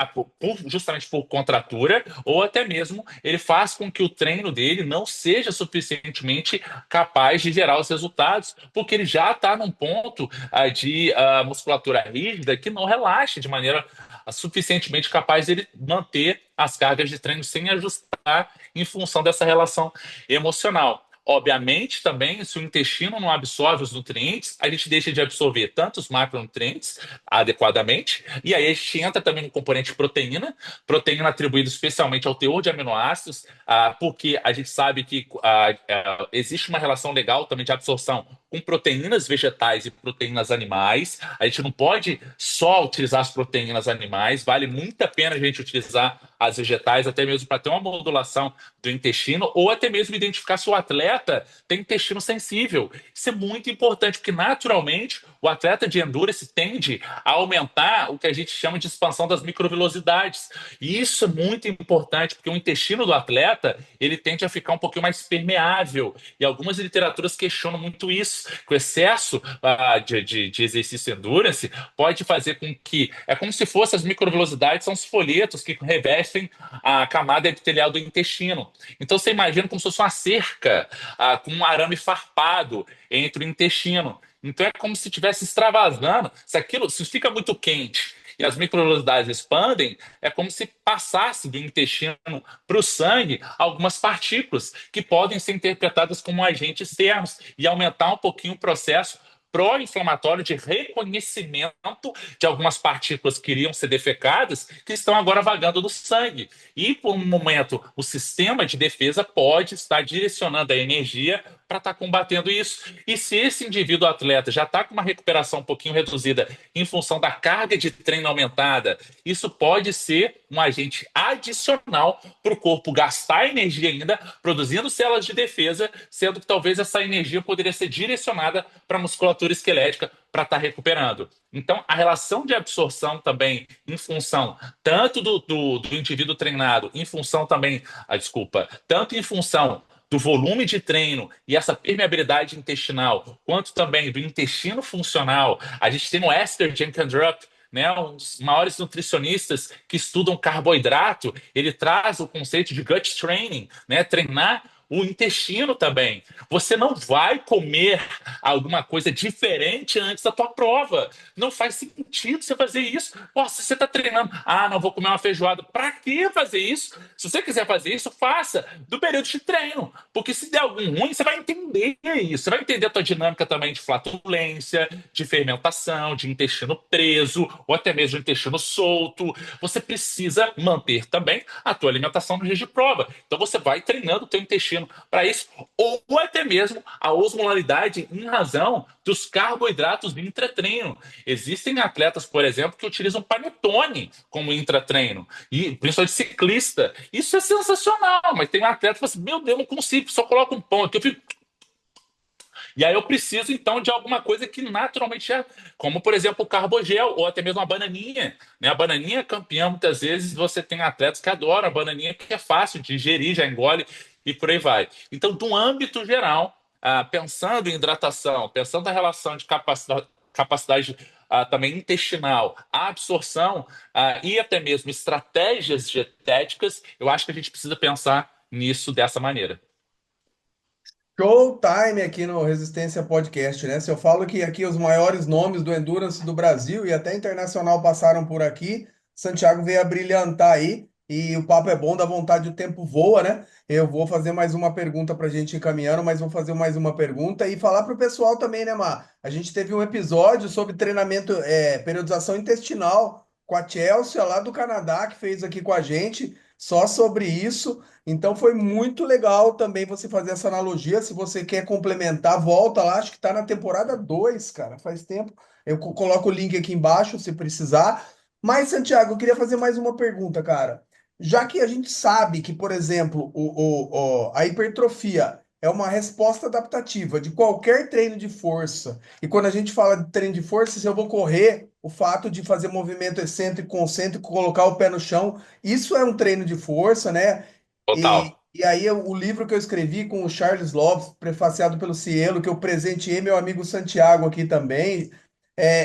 justamente por contratura, ou até mesmo ele faz com que o treino dele não seja suficientemente capaz de gerar os resultados, porque ele já está num ponto de musculatura rígida que não relaxa de maneira suficientemente capaz de ele manter as cargas de treino sem ajustar em função dessa relação emocional. Obviamente, também, se o intestino não absorve os nutrientes, a gente deixa de absorver tantos macronutrientes adequadamente, e aí a gente entra também no componente proteína, proteína atribuída especialmente ao teor de aminoácidos, porque a gente sabe que existe uma relação legal também de absorção com proteínas vegetais e proteínas animais. A gente não pode só utilizar as proteínas animais, vale muito a pena a gente utilizar as vegetais, até mesmo para ter uma modulação do intestino, ou até mesmo identificar se o atleta tem intestino sensível. Isso é muito importante, porque naturalmente o atleta de endurance tende a aumentar o que a gente chama de expansão das microvilosidades. E isso é muito importante, porque o intestino do atleta ele tende a ficar um pouquinho mais permeável. E algumas literaturas questionam muito isso, que o excesso de exercício endurance pode fazer com que, é como se fossem as microvilosidades, são os folhetos que revestem a camada epitelial do intestino. Então você imagina como se fosse uma cerca com um arame farpado entre o intestino. Então é como se estivesse extravasando. Se fica muito quente e as microvenosidades expandem, é como se passasse do intestino para o sangue algumas partículas que podem ser interpretadas como agentes externos e aumentar um pouquinho o processo pró-inflamatório de reconhecimento de algumas partículas que iriam ser defecadas, que estão agora vagando no sangue. E, por um momento, o sistema de defesa pode estar direcionando a energia para estar combatendo isso. E se esse indivíduo atleta já está com uma recuperação um pouquinho reduzida em função da carga de treino aumentada, isso pode ser um agente adicional para o corpo gastar energia ainda, produzindo células de defesa, sendo que talvez essa energia poderia ser direcionada para a musculatura esquelética para estar recuperando. Então, a relação de absorção também, em função tanto do indivíduo treinado, em função também, desculpa, tanto em função do volume de treino e essa permeabilidade intestinal, quanto também do intestino funcional. A gente tem o Esther Jenkins-Drup, né, um dos maiores nutricionistas que estudam carboidrato. Ele traz o conceito de gut training, né, treinar o intestino também. Você não vai comer alguma coisa diferente antes da tua prova. Não faz sentido você fazer isso. Pô, se você está treinando, não vou comer uma feijoada. Para que fazer isso? Se você quiser fazer isso, faça do período de treino. Porque se der algum ruim, você vai entender isso. Você vai entender a tua dinâmica também de flatulência, de fermentação, de intestino preso, ou até mesmo de intestino solto. Você precisa manter também a tua alimentação no dia de prova. Então você vai treinando o teu intestino para isso, ou até mesmo a osmolaridade em razão dos carboidratos de intratreino. Existem atletas, por exemplo, que utilizam panetone como intratreino, e principalmente ciclista. Isso é sensacional, mas tem um atleta que fala assim, meu Deus, não consigo, só coloca um pão aqui, eu fico... E aí eu preciso, então, de alguma coisa que naturalmente é, como, por exemplo, o carbogel, ou até mesmo a bananinha. Né? A bananinha é campeã, muitas vezes você tem atletas que adoram a bananinha, que é fácil de digerir, já engole, e por aí vai. Então, do âmbito geral, pensando em hidratação, pensando na relação de capacidade também intestinal, a absorção e até mesmo estratégias dietéticas, eu acho que a gente precisa pensar nisso dessa maneira. Showtime aqui no Resistência Podcast, né? Se eu falo que aqui os maiores nomes do Endurance do Brasil e até internacional passaram por aqui, Santiago veio a brilhantar aí e o papo é bom, dá vontade, o tempo voa, né? Eu vou fazer mais uma pergunta para a gente ir caminhando, mas vou fazer mais uma pergunta e falar para o pessoal também, né, Mar? A gente teve um episódio sobre treinamento, periodização intestinal com a Chelsea lá do Canadá, que fez aqui com a gente, só sobre isso. Então foi muito legal também você fazer essa analogia. Se você quer complementar, volta lá. Acho que está na temporada 2, cara. Faz tempo. Eu coloco o link aqui embaixo se precisar. Mas, Santiago, eu queria fazer mais uma pergunta, cara. Já que a gente sabe que, por exemplo, a hipertrofia é uma resposta adaptativa de qualquer treino de força. E quando a gente fala de treino de força, se eu vou correr, o fato de fazer movimento excêntrico, concêntrico, colocar o pé no chão, isso é um treino de força, né? E, Total. e aí o livro que eu escrevi com o Charles Lopes, prefaciado pelo Cielo, que eu presenteei meu amigo Santiago aqui também,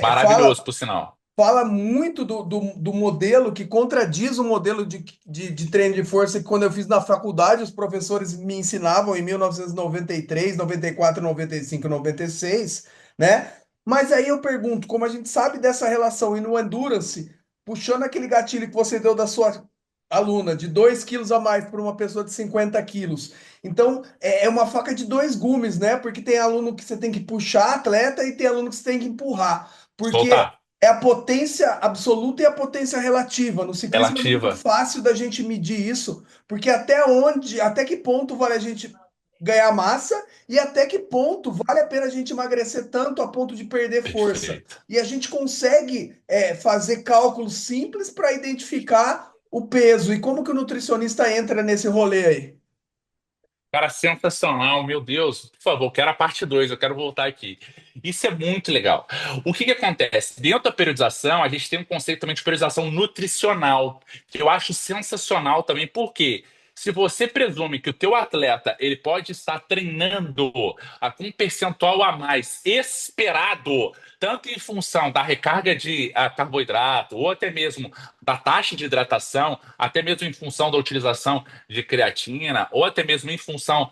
fala Maravilhoso, por sinal. fala muito do modelo que contradiz o modelo de treino de força que quando eu fiz na faculdade, os professores me ensinavam em 1993, 94, 95, 96, né? Mas aí eu pergunto, como a gente sabe dessa relação e no Endurance, puxando aquele gatilho que você deu da sua aluna, de 2 quilos a mais para uma pessoa de 50 quilos. Então, é uma faca de dois gumes, né? Porque tem aluno que você tem que puxar atleta e tem aluno que você tem que empurrar. Porque Soltar. é a potência absoluta e a potência relativa. No ciclismo é muito Relativa. fácil da gente medir isso, porque até que ponto vale a gente ganhar massa e até que ponto vale a pena a gente emagrecer tanto a ponto de perder força. Perfeito. E a gente consegue fazer cálculos simples para identificar o peso. E como que o nutricionista entra nesse rolê aí? Cara, sensacional, meu Deus. Por favor, quero a parte 2. Eu quero voltar aqui. Isso é muito legal. O que que acontece? Dentro da periodização, a gente tem um conceito também de periodização nutricional, que eu acho sensacional também, porque se você presume que o teu atleta ele pode estar treinando com um percentual a mais esperado, tanto em função da recarga de carboidrato, ou até mesmo da taxa de hidratação, até mesmo em função da utilização de creatina, ou até mesmo em função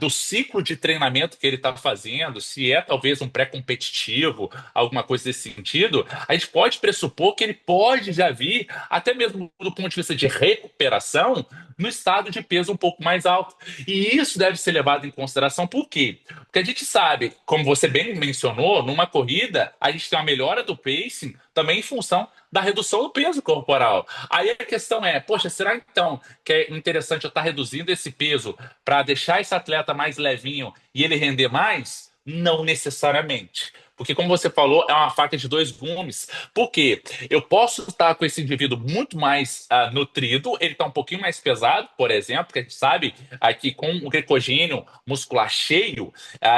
do ciclo de treinamento que ele está fazendo, se é talvez um pré-competitivo, alguma coisa desse sentido, a gente pode pressupor que ele pode já vir, até mesmo do ponto de vista de recuperação, no estado de peso um pouco mais alto. E isso deve ser levado em consideração, por quê? Porque a gente sabe, como você bem mencionou, numa corrida, a gente tem uma melhora do pacing também em função da redução do peso corporal. Aí a questão é, poxa, será então que é interessante eu estar reduzindo esse peso para deixar esse atleta mais levinho e ele render mais? Não necessariamente. Porque, como você falou, é uma faca de dois gumes. Por quê? Eu posso estar com esse indivíduo muito mais nutrido, ele está um pouquinho mais pesado, por exemplo, que a gente sabe aqui com o glicogênio muscular cheio,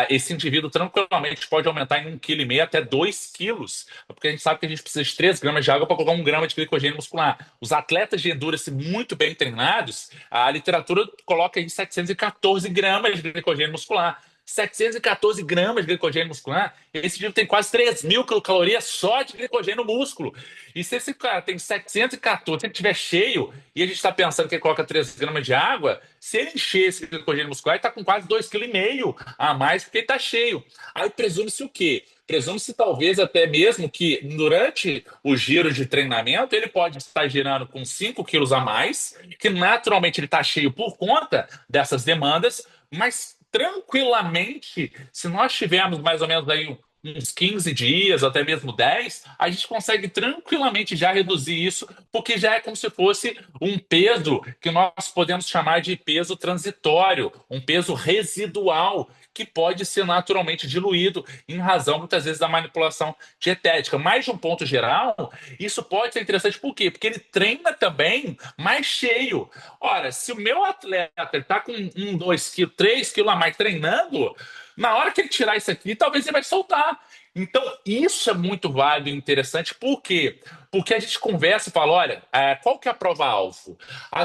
esse indivíduo tranquilamente pode aumentar em 1,5 kg até 2 quilos, porque a gente sabe que a gente precisa de 3 gramas de água para colocar 1 grama de glicogênio muscular. Os atletas de endurance muito bem treinados, a literatura coloca em 714 gramas de glicogênio muscular. 714 gramas de glicogênio muscular, esse indivíduo tem quase 3.000 quilocalorias só de glicogênio no músculo. E se esse cara tem 714, se ele estiver cheio e a gente está pensando que ele coloca 3 gramas de água, se ele encher esse glicogênio muscular, ele está com quase 2,5 kg a mais porque ele está cheio. Aí presume-se o quê? Presume-se talvez até mesmo que durante o giro de treinamento ele pode estar girando com 5 quilos a mais, que naturalmente ele está cheio por conta dessas demandas, mas tranquilamente, se nós tivermos mais ou menos aí uns 15 dias, até mesmo 10, a gente consegue tranquilamente já reduzir isso, porque já é como se fosse um peso que nós podemos chamar de peso transitório, um peso residual, que pode ser naturalmente diluído em razão, muitas vezes, da manipulação dietética. Mas, de um ponto geral, isso pode ser interessante por quê? Porque ele treina também mais cheio. Ora, se o meu atleta está com 2 quilos, 3 quilos a mais treinando, na hora que ele tirar isso aqui, talvez ele vai soltar. Então, isso é muito válido e interessante. Por quê? Porque a gente conversa e fala, olha, qual que é a prova-alvo?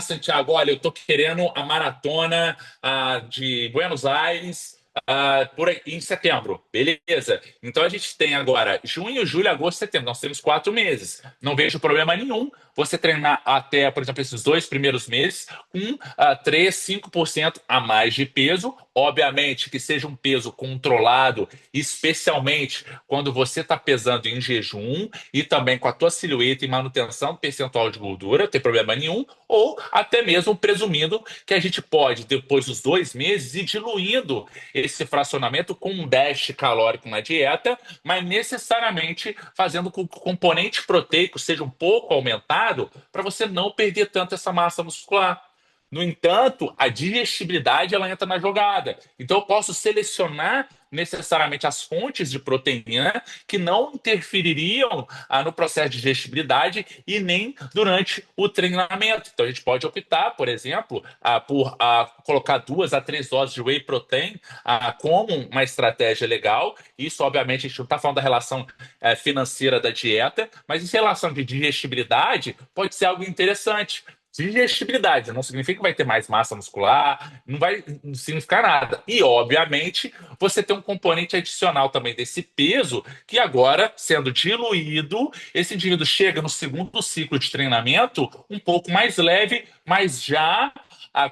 Santiago, olha, eu estou querendo a maratona de Buenos Aires por aí, em setembro. Beleza. Então a gente tem agora junho, julho, agosto, setembro. Nós temos 4 meses. Não vejo problema nenhum você treinar até, por exemplo, esses 2 primeiros meses com 3, 5% a mais de peso. Obviamente que seja um peso controlado, especialmente quando você está pesando em jejum e também com a tua silhueta e manutenção do percentual de gordura, não tem problema nenhum. Ou até mesmo presumindo que a gente pode, depois dos 2 meses, ir diluindo esse fracionamento com um déficit calórico na dieta, mas necessariamente fazendo com que o componente proteico seja um pouco aumentado para você não perder tanto essa massa muscular. No entanto, a digestibilidade ela entra na jogada. Então, eu posso selecionar necessariamente as fontes de proteína que não interfeririam no processo de digestibilidade e nem durante o treinamento. Então, a gente pode optar, por exemplo, por colocar 2 a 3 doses de whey protein como uma estratégia legal. Isso, obviamente, a gente não está falando da relação financeira da dieta, mas em relação de digestibilidade, pode ser algo interessante. Digestibilidade não significa que vai ter mais massa muscular, não vai significar nada. E, obviamente, você tem um componente adicional também desse peso, que agora, sendo diluído, esse indivíduo chega no segundo ciclo de treinamento um pouco mais leve, mas já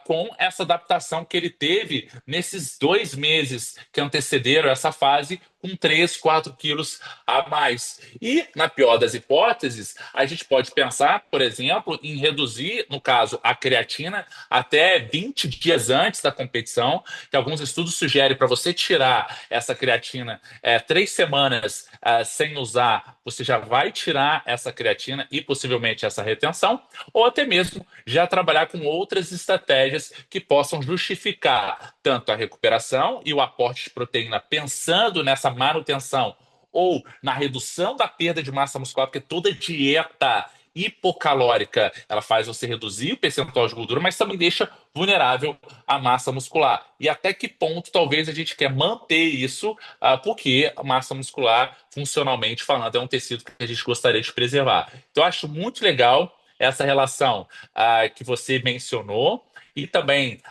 com essa adaptação que ele teve nesses 2 meses que antecederam essa fase, com 3, 4 quilos a mais. E, na pior das hipóteses, a gente pode pensar, por exemplo, em reduzir, no caso, a creatina até 20 dias antes da competição, que alguns estudos sugerem para você tirar essa creatina 3 semanas sem usar, você já vai tirar essa creatina e possivelmente essa retenção, ou até mesmo já trabalhar com outras estratégias que possam justificar tanto a recuperação e o aporte de proteína pensando nessa manutenção ou na redução da perda de massa muscular, porque toda dieta hipocalórica ela faz você reduzir o percentual de gordura, mas também deixa vulnerável à massa muscular. E até que ponto talvez a gente quer manter isso, porque a massa muscular, funcionalmente falando, é um tecido que a gente gostaria de preservar. Então, eu acho muito legal essa relação que você mencionou e também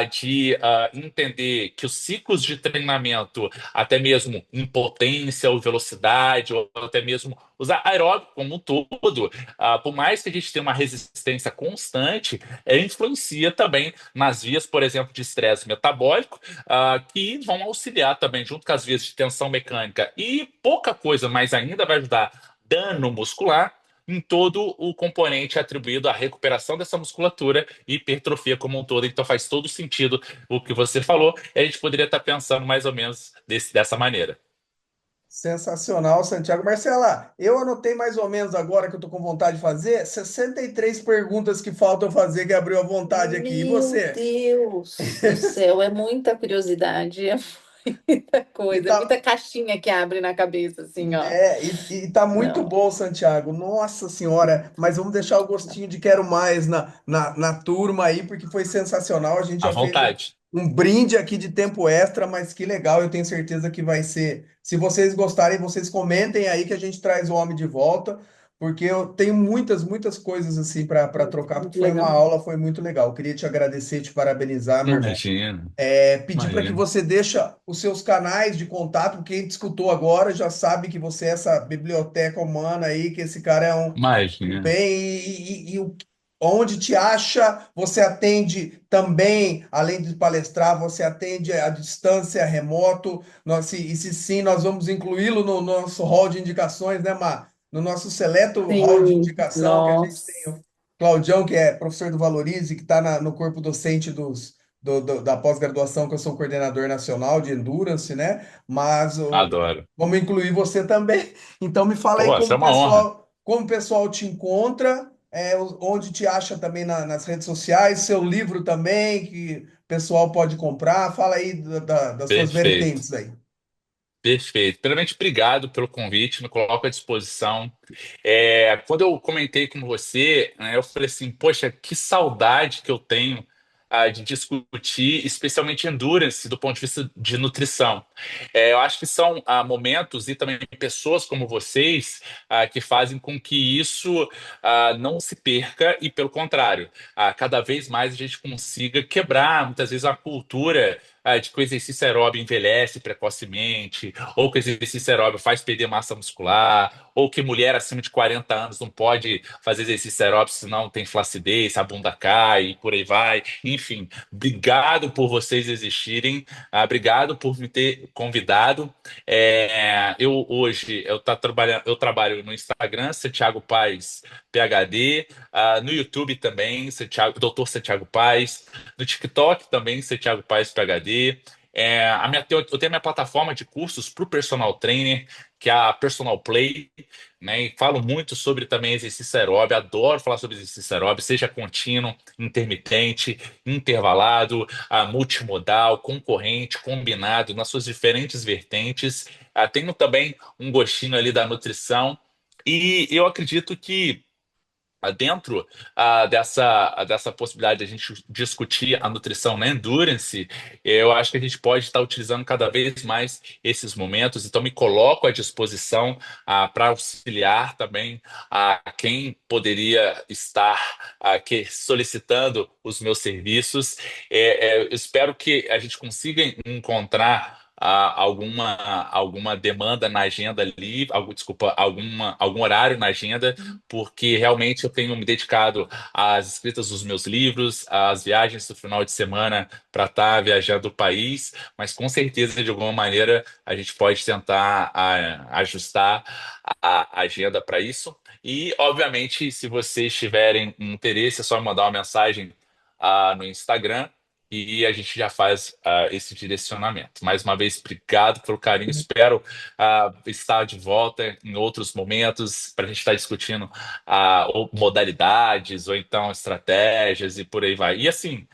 de entender que os ciclos de treinamento, até mesmo em potência ou velocidade, ou até mesmo os aeróbicos como um todo, por mais que a gente tenha uma resistência constante, influencia também nas vias, por exemplo, de estresse metabólico, que vão auxiliar também, junto com as vias de tensão mecânica e pouca coisa, mas ainda vai ajudar dano muscular em todo o componente atribuído à recuperação dessa musculatura e hipertrofia como um todo. Então faz todo sentido o que você falou, e a gente poderia estar pensando mais ou menos dessa maneira. Sensacional, Santiago. Marcela, eu anotei mais ou menos agora que eu tô com vontade de fazer 63 perguntas que faltam fazer, que abriu a vontade aqui. E Meu você? Deus do céu, é muita curiosidade, é muita E coisa, é tá, muita caixinha que abre na cabeça, assim, ó. e tá muito Não, bom, Santiago. Nossa Senhora, mas vamos deixar o gostinho de quero mais na turma aí, porque foi sensacional. A gente À já fez vontade. um brinde aqui de tempo extra, mas que legal. Eu tenho certeza que vai ser. Se vocês gostarem, vocês comentem aí que a gente traz o homem de volta, porque eu tenho muitas coisas assim para trocar, porque muito foi uma legal. aula, foi muito legal. Eu queria te agradecer, te parabenizar, meu irmão. Imagina, Pedir para que imagina, você deixe os seus canais de contato, porque quem te escutou agora já sabe que você é essa biblioteca humana aí, que esse cara é um imagina. bem onde te acha, você atende também, além de palestrar, você atende à distância, remoto. E se sim, nós vamos incluí-lo no nosso hall de indicações, né, Mar? No nosso seleto hall de Sim, indicação, que a gente tem nossa. o Claudião, que é professor do Valorize, que está no corpo docente da pós-graduação, que eu sou coordenador nacional de Endurance, né? Mas Adoro. vamos incluir você também. Então me fala aí Pô, isso é uma honra. como o pessoal te encontra, onde te acha também nas redes sociais, seu livro também, que o pessoal pode comprar. Fala aí das suas Perfeito. vertentes aí. Perfeito. Primeiramente, obrigado pelo convite, me coloco à disposição. Quando eu comentei com você, né, eu falei assim, poxa, que saudade que eu tenho de discutir, especialmente endurance, do ponto de vista de nutrição. Eu acho que são momentos e também pessoas como vocês que fazem com que isso não se perca e, pelo contrário, cada vez mais a gente consiga quebrar, muitas vezes, a cultura de que o exercício aeróbio envelhece precocemente, ou que o exercício aeróbio faz perder massa muscular, ou que mulher acima de 40 anos não pode fazer exercício aeróbio senão tem flacidez, a bunda cai e por aí vai. Enfim, obrigado por vocês existirem, obrigado por me ter convidado. Eu hoje eu trabalho no Instagram, Santiago Paz PhD, no YouTube também, Dr. Santiago Paz, no TikTok também, Santiago Paz PhD. Eu tenho a minha plataforma de cursos para o personal trainer, que é a Personal Play, né? E falo muito sobre também exercício aeróbio, adoro falar sobre exercício aeróbio, seja contínuo, intermitente, intervalado, multimodal, concorrente, combinado, nas suas diferentes vertentes. Tenho também um gostinho ali da nutrição, e eu acredito que dentro dessa possibilidade de a gente discutir a nutrição na endurance, eu acho que a gente pode estar utilizando cada vez mais esses momentos. Então, me coloco à disposição para auxiliar também a quem poderia estar solicitando os meus serviços. Eu espero que a gente consiga encontrar alguma demanda na agenda ali, desculpa, algum horário na agenda, porque realmente eu tenho me dedicado às escritas dos meus livros, às viagens do final de semana para estar viajando o país, mas com certeza, de alguma maneira, a gente pode tentar ajustar a agenda para isso. E, obviamente, se vocês tiverem interesse, é só mandar uma mensagem no Instagram e a gente já faz esse direcionamento. Mais uma vez, obrigado pelo carinho. Espero estar de volta em outros momentos para a gente estar discutindo ou modalidades ou então estratégias e por aí vai. E assim,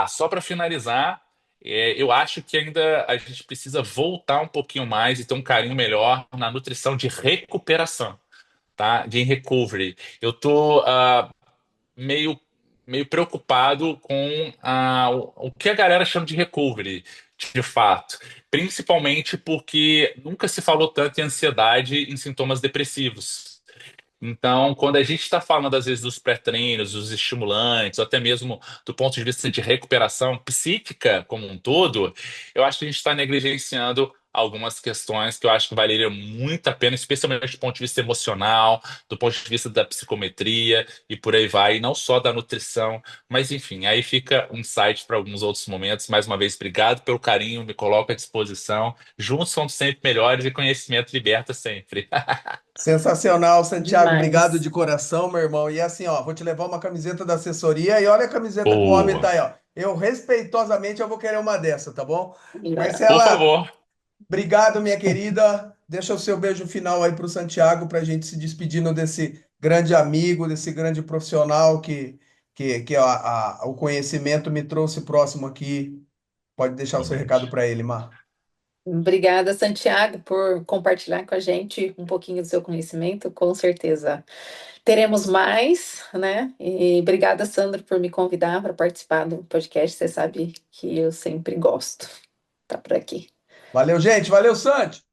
só para finalizar, eu acho que ainda a gente precisa voltar um pouquinho mais e ter um carinho melhor na nutrição de recuperação, tá? De recovery. Eu tô meio, meio preocupado com o que a galera chama de recovery, de fato. Principalmente porque nunca se falou tanto em ansiedade em sintomas depressivos. Então, quando a gente está falando, às vezes, dos pré-treinos, dos estimulantes, ou até mesmo do ponto de vista de recuperação psíquica como um todo, eu acho que a gente está negligenciando algumas questões que eu acho que valeria muito a pena, especialmente do ponto de vista emocional, do ponto de vista da psicometria e por aí vai, e não só da nutrição, mas enfim, aí fica um site para alguns outros momentos. Mais uma vez, obrigado pelo carinho, me coloco à disposição. Juntos somos sempre melhores e conhecimento liberta sempre. Sensacional, Santiago. Obrigado Demais. de coração, meu irmão. E assim, ó, vou te levar uma camiseta da assessoria e olha a camiseta que o homem tá Boa. aí, ó. Eu respeitosamente eu vou querer uma dessa, tá bom? Por Marcela, favor. obrigado, minha querida. Deixa o seu beijo final aí para o Santiago para a gente se despedindo desse grande amigo, desse grande profissional que o conhecimento me trouxe próximo aqui. Pode deixar o Um seu recado beijo. para ele, Mar. Obrigada, Santiago, por compartilhar com a gente um pouquinho do seu conhecimento. Com certeza teremos mais, né? E obrigada, Sandro, por me convidar para participar do podcast. Você sabe que eu sempre gosto. Tá por aqui. Valeu, gente. Valeu, Santi.